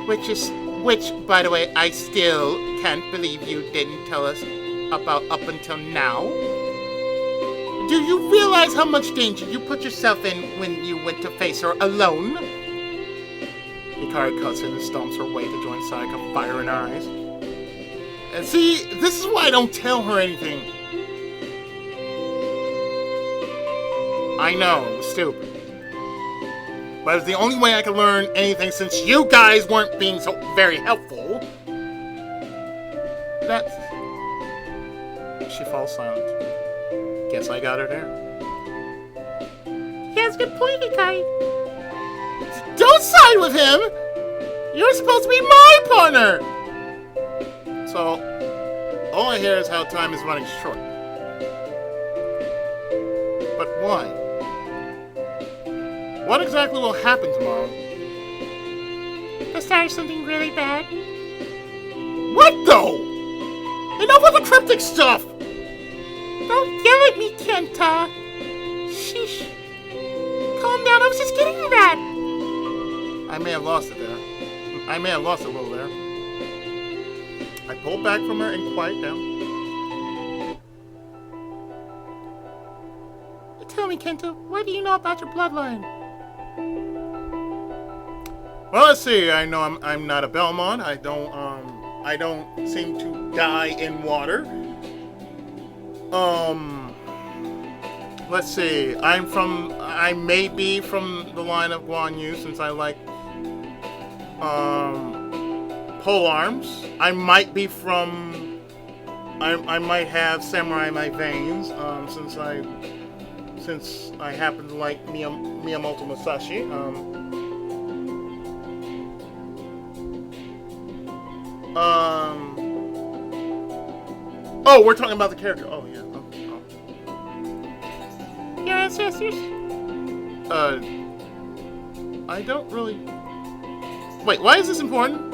[SPEAKER 1] Which, by the way, I still can't believe you didn't tell us about up until now. Do you realize how much danger you put yourself in when you went to face her alone? Hikari cuts in and stomps her way to join Sayaka, fire in her eyes. And see, this is why I don't tell her anything. I know, it was stupid. But it's the only way I can learn anything since you guys weren't being so very helpful. That's... She falls silent. Guess I got her there.
[SPEAKER 2] He has a good point, Hikari.
[SPEAKER 1] Don't side with him! You're supposed to be my partner! So, all I hear is how time is running short. But why? What exactly will happen tomorrow?
[SPEAKER 2] The start of something really bad.
[SPEAKER 1] What though? Enough with the cryptic stuff!
[SPEAKER 2] Don't yell at me, Kenta. Sheesh. Calm down, I was just getting to that.
[SPEAKER 1] I may have lost it there. I may have lost it a little there. I pulled back from her and quiet down.
[SPEAKER 2] Tell me, Kenta, what do you know about your bloodline?
[SPEAKER 1] Well, let's see. I know I'm not a Belmont. I don't seem to die in water. Let's see. I may be from the line of Guan Yu since I like pole arms. I might be from. I might have samurai in my veins. Since I happen to like Miyamoto Musashi. Oh, we're talking about the character. Oh yeah.
[SPEAKER 2] Your ancestors?
[SPEAKER 1] I don't really. Wait, why is this important?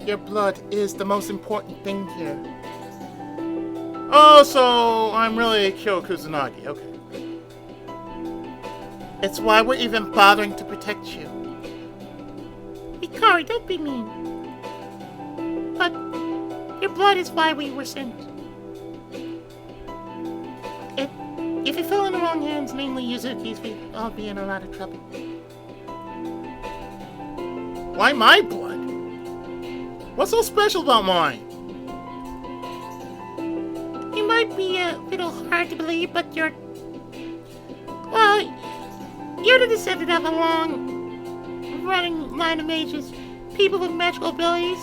[SPEAKER 2] Your blood is the most important thing here.
[SPEAKER 1] Oh, so I'm really Kyo Kusanagi. Okay.
[SPEAKER 2] It's why we're even bothering to protect you. Hikari, don't be mean. But your blood is why we were sent. If it fell in the wrong hands, namely Yuzuki's, we'd all be in a lot of trouble.
[SPEAKER 1] Why my blood? What's so special about mine?
[SPEAKER 2] It might be a little hard to believe, but you're the descendant of a long-running line of mages, people with magical abilities.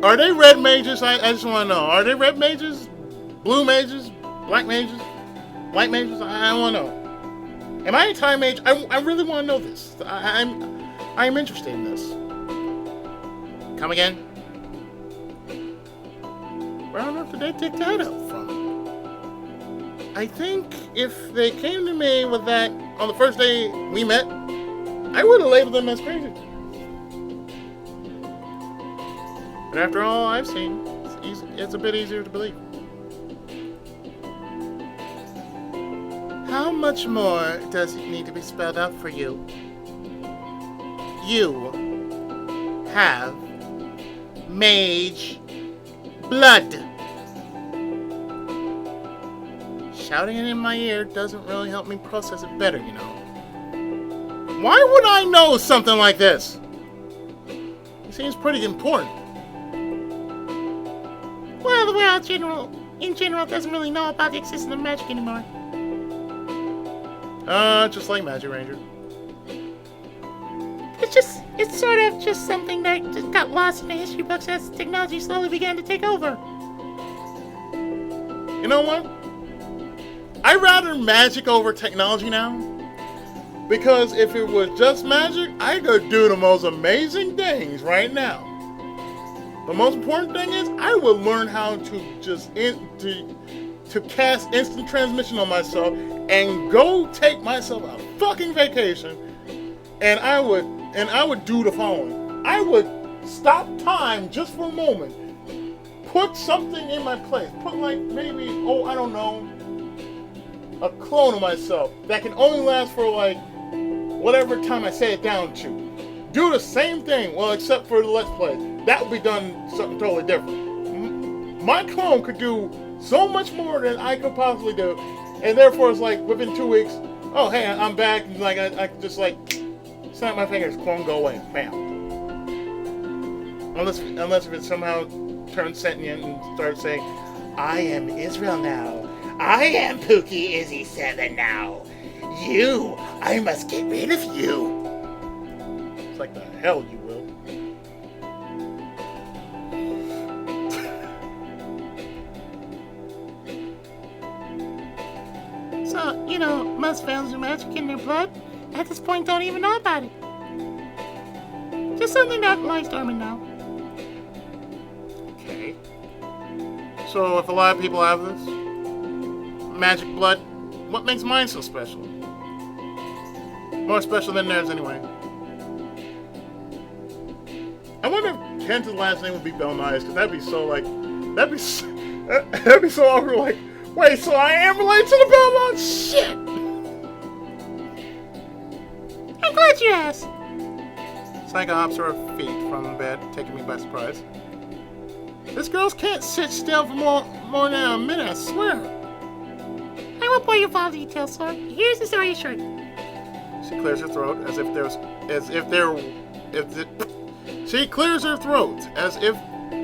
[SPEAKER 1] Are they red mages? I just want to know. Are they red mages? Blue mages? Black mages? White mages? I want to know. Am I a time mage? I really want to know this. I'm interested in this. Come again? Where on earth did they take that up from? I think if they came to me with that on the first day we met, I would have labeled them as crazy. But after all I've seen, it's a bit easier to believe.
[SPEAKER 2] How much more does it need to be spelled out for you? You have mage blood. Shouting it in my ear doesn't really help me process it better, you know.
[SPEAKER 1] Why would I know something like this? It seems pretty important.
[SPEAKER 2] Well, the world in general doesn't really know about the existence of magic anymore.
[SPEAKER 1] Just like Magic Ranger.
[SPEAKER 2] It's sort of just something that just got lost in the history books as technology slowly began to take over.
[SPEAKER 1] You know what? I'd rather magic over technology now. Because if it was just magic, I could do the most amazing things right now. The most important thing is, I would learn how to to cast instant transmission on myself and go take myself a fucking vacation, and I would do the following. I would stop time just for a moment, put something in my place, put like maybe, I don't know, a clone of myself that can only last for like whatever time I say it down to. Do the same thing, well, except for the Let's Play. that would be done something totally different. My clone could do so much more than I could possibly do, and therefore it's like within 2 weeks, oh hey, I'm back, and like I just like snap my fingers, clone, go away, bam. Unless if it somehow turns sentient and starts saying, I am Israel now. I am Pookie Izzy 7 now. You, I must get rid of you. It's like the hell you will.
[SPEAKER 2] So, most fans of magic in their blood at this point don't even know about it. Just something that lies dormant now.
[SPEAKER 1] Okay. So if a lot of people have this magic blood, what makes mine so special? More special than theirs anyway. I wonder if Kenta's last name would be Belnice, because that'd be so awkward, like, wait, so I am related to the Belmont? Shit!
[SPEAKER 2] I'm glad you asked.
[SPEAKER 1] Sayaka hops to her feet from the bed, taking me by surprise. This girl can't sit still for more than a minute, I swear.
[SPEAKER 2] I won't bore you with all the details, sir. Here's the story short.
[SPEAKER 1] She clears her throat she clears her throat as if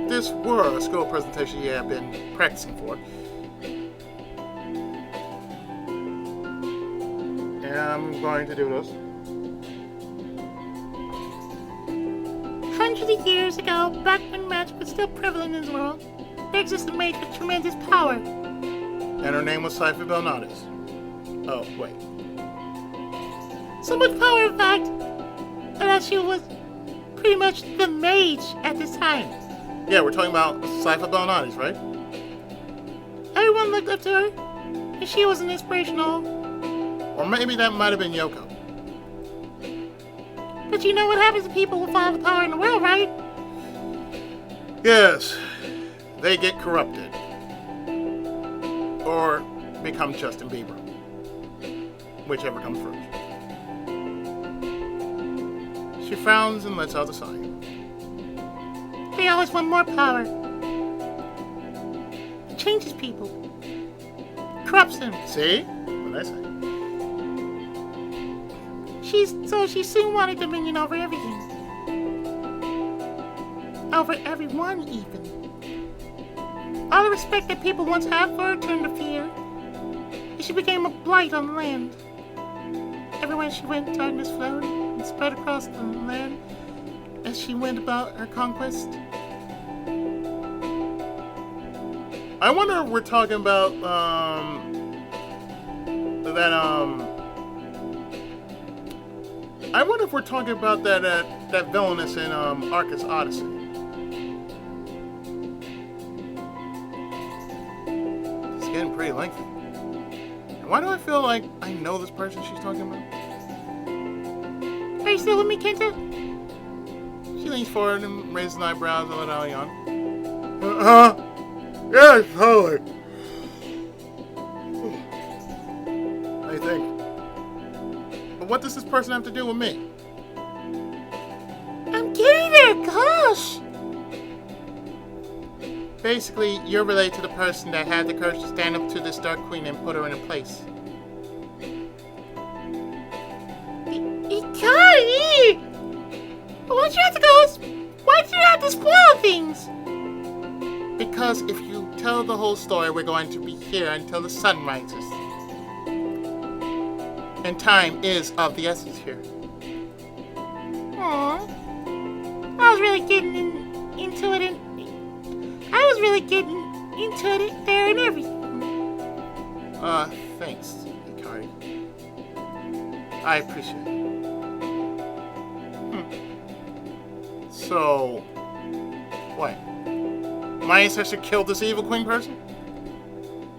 [SPEAKER 1] this were a school presentation you have been practicing for. And I'm going to do this.
[SPEAKER 2] Hundreds of years ago, back when magic was still prevalent in the world, there existed a mage with tremendous power.
[SPEAKER 1] And her name was Cypher Belnatis. Oh, wait.
[SPEAKER 2] So much power, in fact, that she was pretty much the mage at this time.
[SPEAKER 1] Yeah, we're talking about Cypher Belnatis, right?
[SPEAKER 2] Everyone looked up to her, and she was an inspirational.
[SPEAKER 1] Or maybe that might have been Yoko.
[SPEAKER 2] But you know what happens to people with all the power in the world, right?
[SPEAKER 1] Yes, they get corrupted. Or become Justin Bieber. Whichever comes first. She frowns and lets out a sigh.
[SPEAKER 2] They always want more power. It changes people. Corrupts them.
[SPEAKER 1] See? What did I say?
[SPEAKER 2] She soon wanted dominion over everything. Over everyone, even. All the respect that people once had for her turned to fear, and she became a blight on the land. Everywhere she went, darkness flowed and spread across the land as she went about her conquest.
[SPEAKER 1] I wonder if we're talking about, I wonder if we're talking about that villainess in Arcus Odyssey. It's getting pretty lengthy. And why do I feel like I know this person she's talking about?
[SPEAKER 2] Are you still with me, Kenta?
[SPEAKER 1] She leans forward and raises an eyebrows and let out a yawn. Yeah, totally. How do you think? But what does this person have to do with me?
[SPEAKER 2] I'm getting there, gosh!
[SPEAKER 1] Basically, you're related to the person that had the courage to stand up to this Dark Queen and put her in her place.
[SPEAKER 2] Hikari! Why'd you have to spoil things?
[SPEAKER 1] Because if you tell the whole story, we're going to be here until the sun rises. And time is of the essence here.
[SPEAKER 2] Aww. I was really getting into it there and everything.
[SPEAKER 1] Thanks, Hikari. I appreciate it. So, what? My ancestor killed this evil queen person?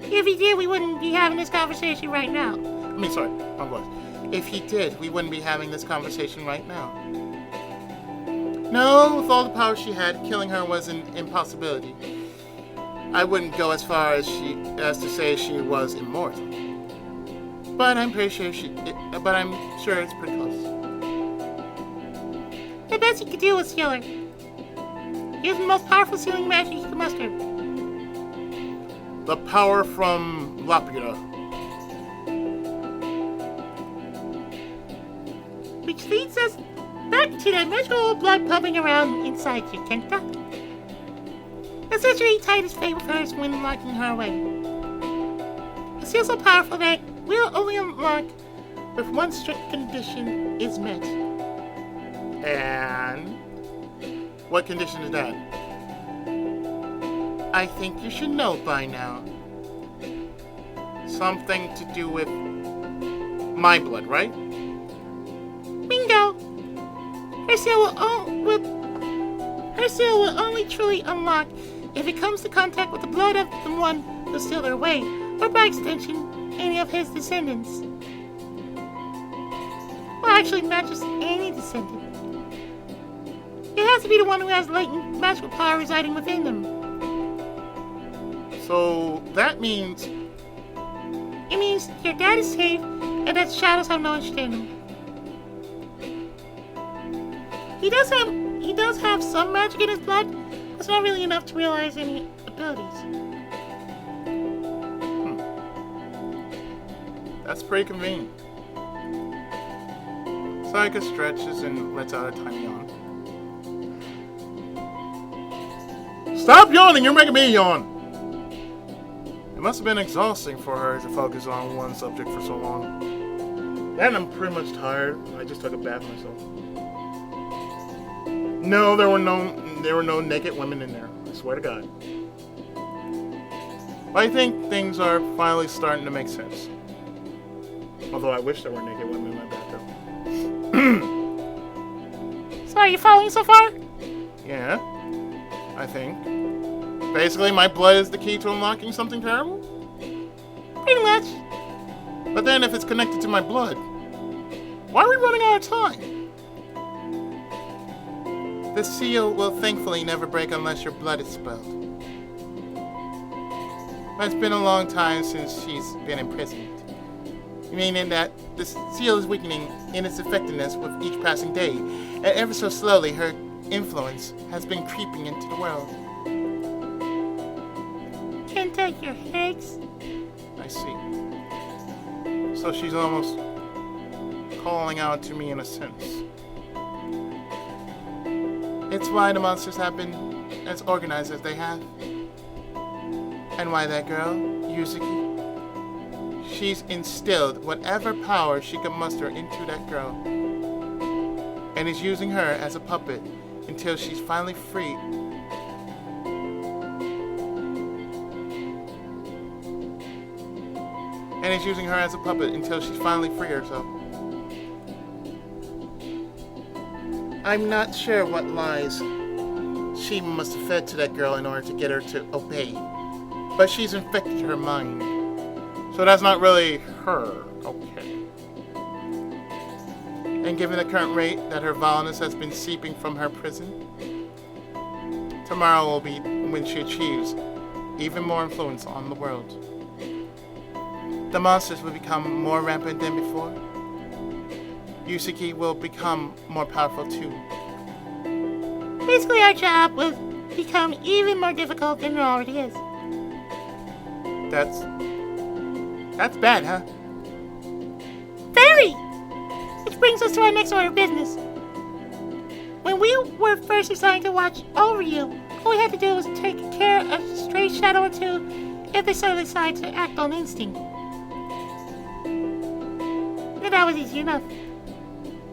[SPEAKER 2] If he did, we wouldn't be having this conversation right now.
[SPEAKER 1] Wrong voice. If he did, we wouldn't be having this conversation right now. No, with all the power she had, killing her was an impossibility. I wouldn't go as far as to say she was immortal. But I'm pretty sure I'm sure it's pretty close.
[SPEAKER 2] The best you could do was kill her. using the most powerful sealing magic he can muster.
[SPEAKER 1] The power from Laputa.
[SPEAKER 2] Which leads us back to that magical blood pumping around inside you, Kenta. Essentially tied his fate with hers when locking her away. A seal so powerful that we'll only unlock if one strict condition is met.
[SPEAKER 1] And what condition is that?
[SPEAKER 2] I think you should know by now.
[SPEAKER 1] Something to do with my blood, right?
[SPEAKER 2] Bingo! Her seal will only truly unlock if it comes to contact with the blood of the one who sealed her away, or by extension, any of his descendants. Well, actually, not just any descendant. It has to be the one who has latent magical power residing within them.
[SPEAKER 1] So that means
[SPEAKER 2] It means your dad is safe and that shadows have no interest in him. He does have some magic in his blood, but it's not really enough to realize any abilities.
[SPEAKER 1] That's pretty convenient. Sayaka stretches and lets out a tiny yawn. Stop yawning! You're making me yawn! It must have been exhausting for her to focus on one subject for so long. And I'm pretty much tired. I just took a bath myself. No, there were no naked women in there. I swear to God. But I think things are finally starting to make sense. Although I wish there were naked women in my bathtub.
[SPEAKER 2] So are you following so far?
[SPEAKER 1] Yeah, I think. Basically, my blood is the key to unlocking something terrible?
[SPEAKER 2] Pretty much.
[SPEAKER 1] But then if it's connected to my blood, why are we running out of time? The seal will thankfully never break unless your blood is spilled. But it's been a long time since she's been imprisoned. Meaning that the seal is weakening in its effectiveness with each passing day, and ever so slowly her influence has been creeping into the world.
[SPEAKER 2] Kenta, your headaches?
[SPEAKER 1] I see. So she's almost calling out to me in a sense. It's why the monsters have been as organized as they have. And why that girl, Yuzuki, she's instilled whatever power she can muster into that girl. And is using her as a puppet until she's finally free. Herself. I'm not sure what lies she must have fed to that girl in order to get her to obey. But she's infected her mind. So that's not really her. Okay. And given the current rate that her vileness has been seeping from her prison, tomorrow will be when she achieves even more influence on the world. The monsters will become more rampant than before. Yuzuki will become more powerful too.
[SPEAKER 2] Basically, our job will become even more difficult than it already is.
[SPEAKER 1] That's bad, huh?
[SPEAKER 2] Very! Which brings us to our next order of business. When we were first assigned to watch over you, all we had to do was take care of a stray shadow or two if they suddenly decide to act on instinct. And that was easy enough.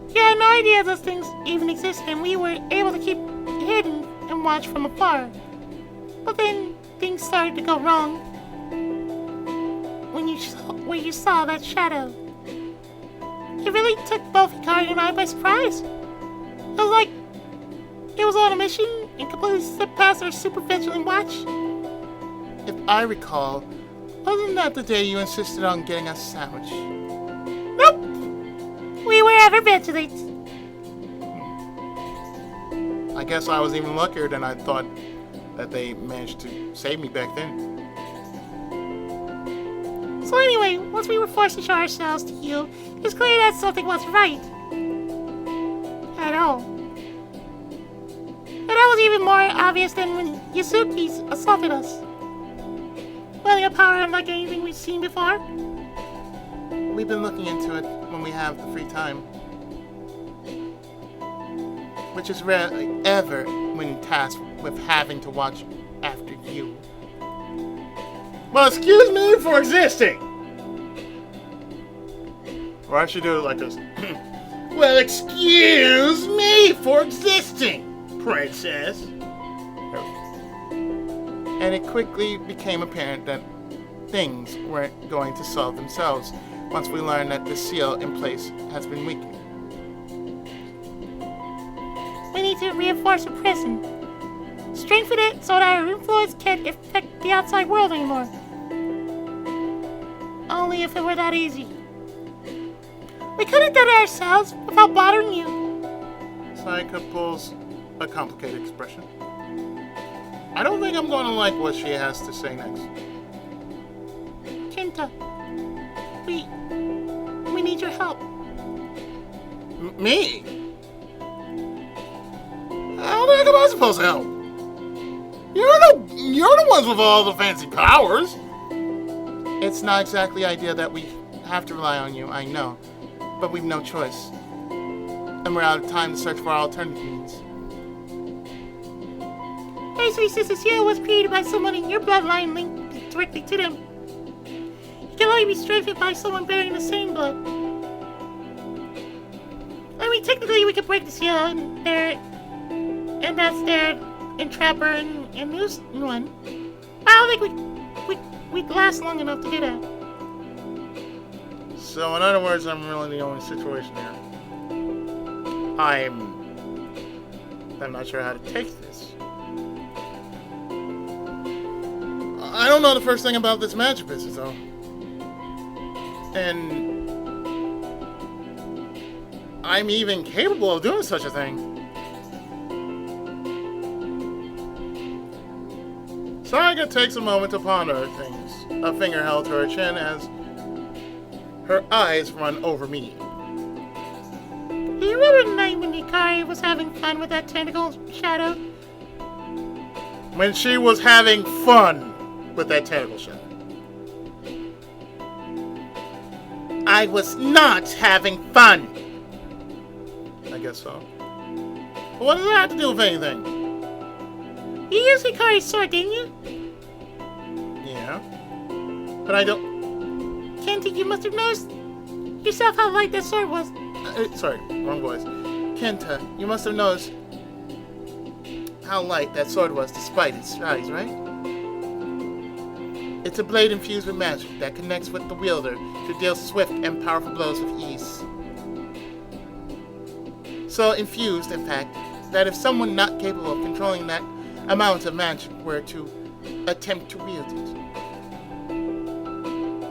[SPEAKER 2] You had no idea those things even existed, and we were able to keep hidden and watch from afar. But then things started to go wrong when you saw that shadow. It really took both Hikari and I by surprise. It was like it was on a mission and completely slipped past our super vigilant watch.
[SPEAKER 1] If I recall, wasn't that the day you insisted on getting us a sandwich?
[SPEAKER 2] Nope! We were ever vigilant.
[SPEAKER 1] I guess I was even luckier than I thought that they managed to save me back then.
[SPEAKER 2] So anyway, once we were forced to show ourselves to you, it was clear that something wasn't right. At all. And that was even more obvious than when Yuzuki's assaulted us. Wielding a power unlike anything we've seen before.
[SPEAKER 1] We've been looking into it when we have the free time. Which is rarely ever when tasked with having to watch after you. Well, excuse me for existing! Or I should do it like this. Well, excuse me for existing, princess. And it quickly became apparent that things weren't going to solve themselves once we learned that the seal in place has been weakened.
[SPEAKER 2] We need to reinforce the prison. Strengthen it so that our influence can't affect the outside world anymore. Only if it were that easy. We could have done it ourselves without bothering you.
[SPEAKER 1] Sayaka pulls a complicated expression. I don't think I'm going to like what she has to say next.
[SPEAKER 2] Kenta, we need your help.
[SPEAKER 1] Me? How the heck am I supposed to help? You're the ones with all the fancy powers. It's not exactly the idea that we have to rely on you, I know. But we've no choice. And we're out of time to search for our alternative means.
[SPEAKER 2] Basically, since the seal was created by someone in your bloodline linked directly to them, it can only be strengthened by someone bearing the same blood. I mean, technically we could break the seal and that's their entrapper and loose one. I don't think we'd last long enough to do that.
[SPEAKER 1] So, in other words, I'm really the only situation here. I'm not sure how to take this. I don't know the first thing about this magic business, though. And I'm even capable of doing such a thing. Sayaka takes a moment to ponder things, a finger held to her chin as her eyes run over me.
[SPEAKER 2] Do you remember the night when Hikari was having fun with that tentacle shadow?
[SPEAKER 1] When she was having fun with that tentacle shadow. I was not having fun. I guess so. But what does that have to do with anything?
[SPEAKER 2] You used Hikari's sword, didn't you?
[SPEAKER 1] Yeah. But I don't...
[SPEAKER 2] Kenta, you must have noticed yourself how light that sword was.
[SPEAKER 1] Sorry, wrong voice. Kenta, you must have noticed how light that sword was despite its size, right? It's a blade infused with magic that connects with the wielder to deal swift and powerful blows with ease. So infused, in fact, that if someone not capable of controlling that amount of magic were to attempt to wield it,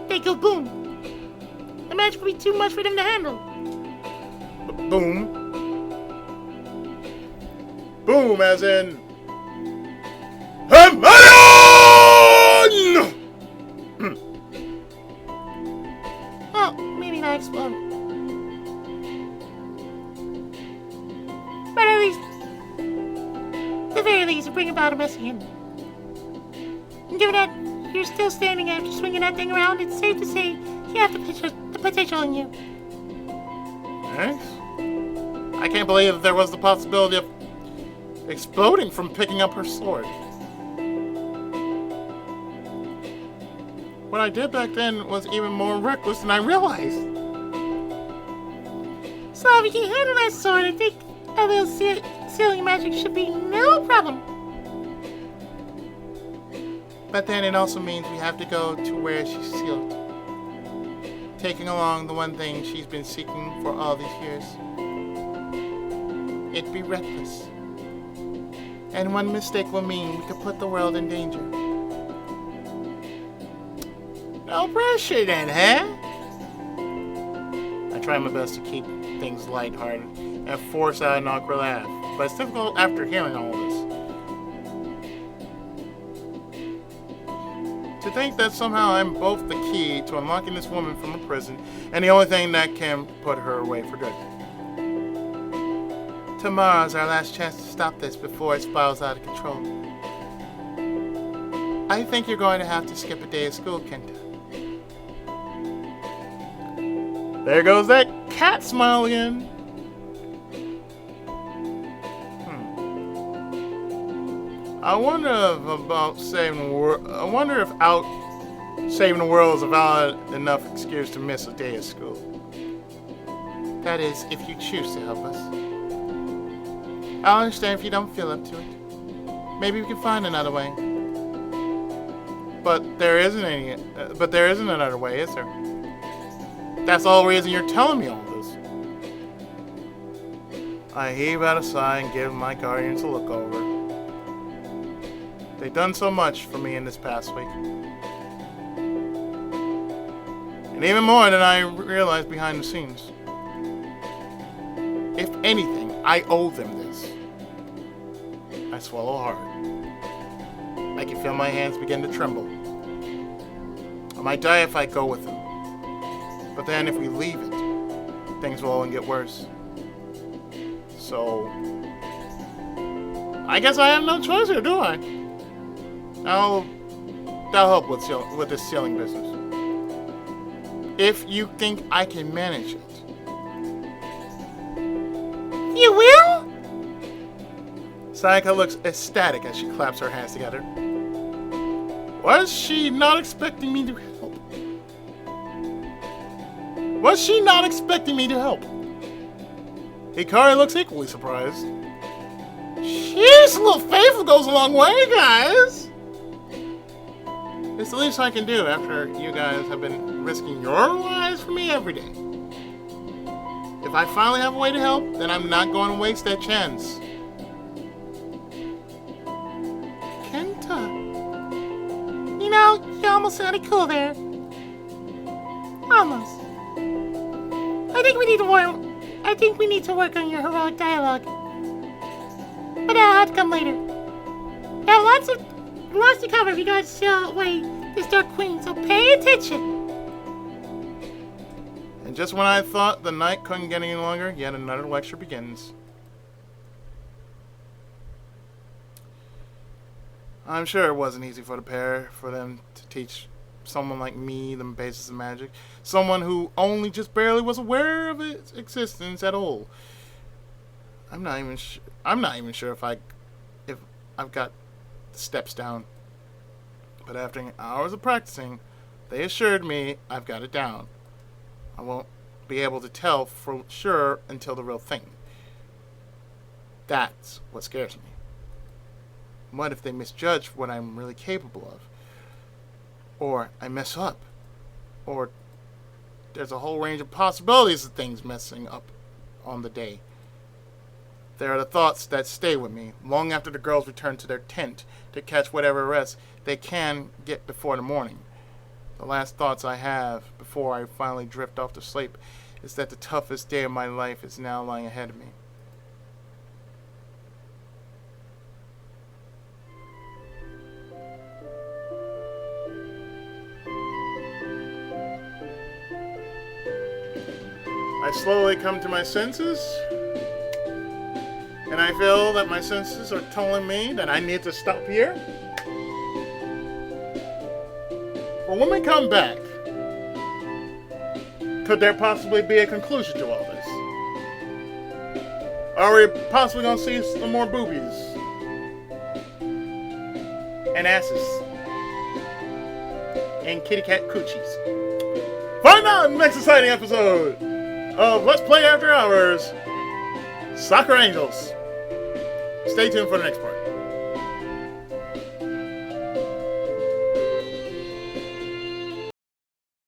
[SPEAKER 2] they go boom. The magic would be too much for them to handle.
[SPEAKER 1] Boom. Boom, as in... Hamilton!
[SPEAKER 2] Well, maybe not explode. But at least, at the very least, bring about a messy ending. And given that you're still standing after swinging that thing around, it's safe to say you have the potential in you.
[SPEAKER 1] Nice. I can't believe there was the possibility of exploding from picking up her sword. What I did back then was even more reckless than I realized.
[SPEAKER 2] So if you can handle that sword, I think a little sealing magic should be no problem.
[SPEAKER 1] But then it also means we have to go to where she's sealed. Taking along the one thing she's been seeking for all these years. It'd be reckless. And one mistake will mean we could put the world in danger. No pressure then, huh? I try my best to keep things lighthearted and force out an awkward laugh, but it's difficult after hearing all this. To think that somehow I'm both the key to unlocking this woman from a prison and the only thing that can put her away for good. Tomorrow's our last chance to stop this before it spirals out of control. I think you're going to have to skip a day of school, Kenta. There goes that cat smile again. I wonder if saving the world is a valid enough excuse to miss a day of school. That is, if you choose to help us. I'll understand if you don't feel up to it. Maybe we can find another way. But there isn't another way, is there? That's the whole reason you're telling me all this. I heave out a sigh and give my guardians a look over. They've done so much for me in this past week. And even more than I realized behind the scenes. If anything, I owe them this. I swallow hard. I can feel my hands begin to tremble. I might die if I go with them. But then if we leave it, things will only get worse. So, I guess I have no choice here, do I? That'll help with this sealing business. If you think I can manage it.
[SPEAKER 2] You will?
[SPEAKER 1] Sayaka looks ecstatic as she claps her hands together. Was she not expecting me to help? Was she not expecting me to help? Hikari looks equally surprised.
[SPEAKER 2] Jeez, a little faithful goes a long way, guys.
[SPEAKER 1] It's the least I can do after you guys have been risking your lives for me every day. If I finally have a way to help, then I'm not going to waste that chance.
[SPEAKER 2] Kenta. You know, you almost sounded cool there. Almost. I think we need to work on your heroic dialogue. But that'll have to come later. Got lots to cover if you guys sail away this Dark Queen, so pay attention.
[SPEAKER 1] And just when I thought the night couldn't get any longer, yet another lecture begins. I'm sure it wasn't easy for them to teach someone like me the basis of magic. Someone who only just barely was aware of its existence at all. I'm not even sure if I've got the steps down. But after hours of practicing, they assured me I've got it down. I won't be able to tell for sure until the real thing. That's what scares me. What if they misjudge what I'm really capable of? Or I mess up? Or there's a whole range of possibilities of things messing up on the day. There are the thoughts that stay with me long after the girls return to their tent to catch whatever rest they can get before the morning. The last thoughts I have before I finally drift off to sleep is that the toughest day of my life is now lying ahead of me. I slowly come to my senses, and I feel that my senses are telling me that I need to stop here. But when we come back, could there possibly be a conclusion to all this? Are we possibly going to see some more boobies? And asses? And kitty cat coochies? Find out in the next exciting episode of Let's Play After Hours, Sakura Angels. Stay tuned for the next part.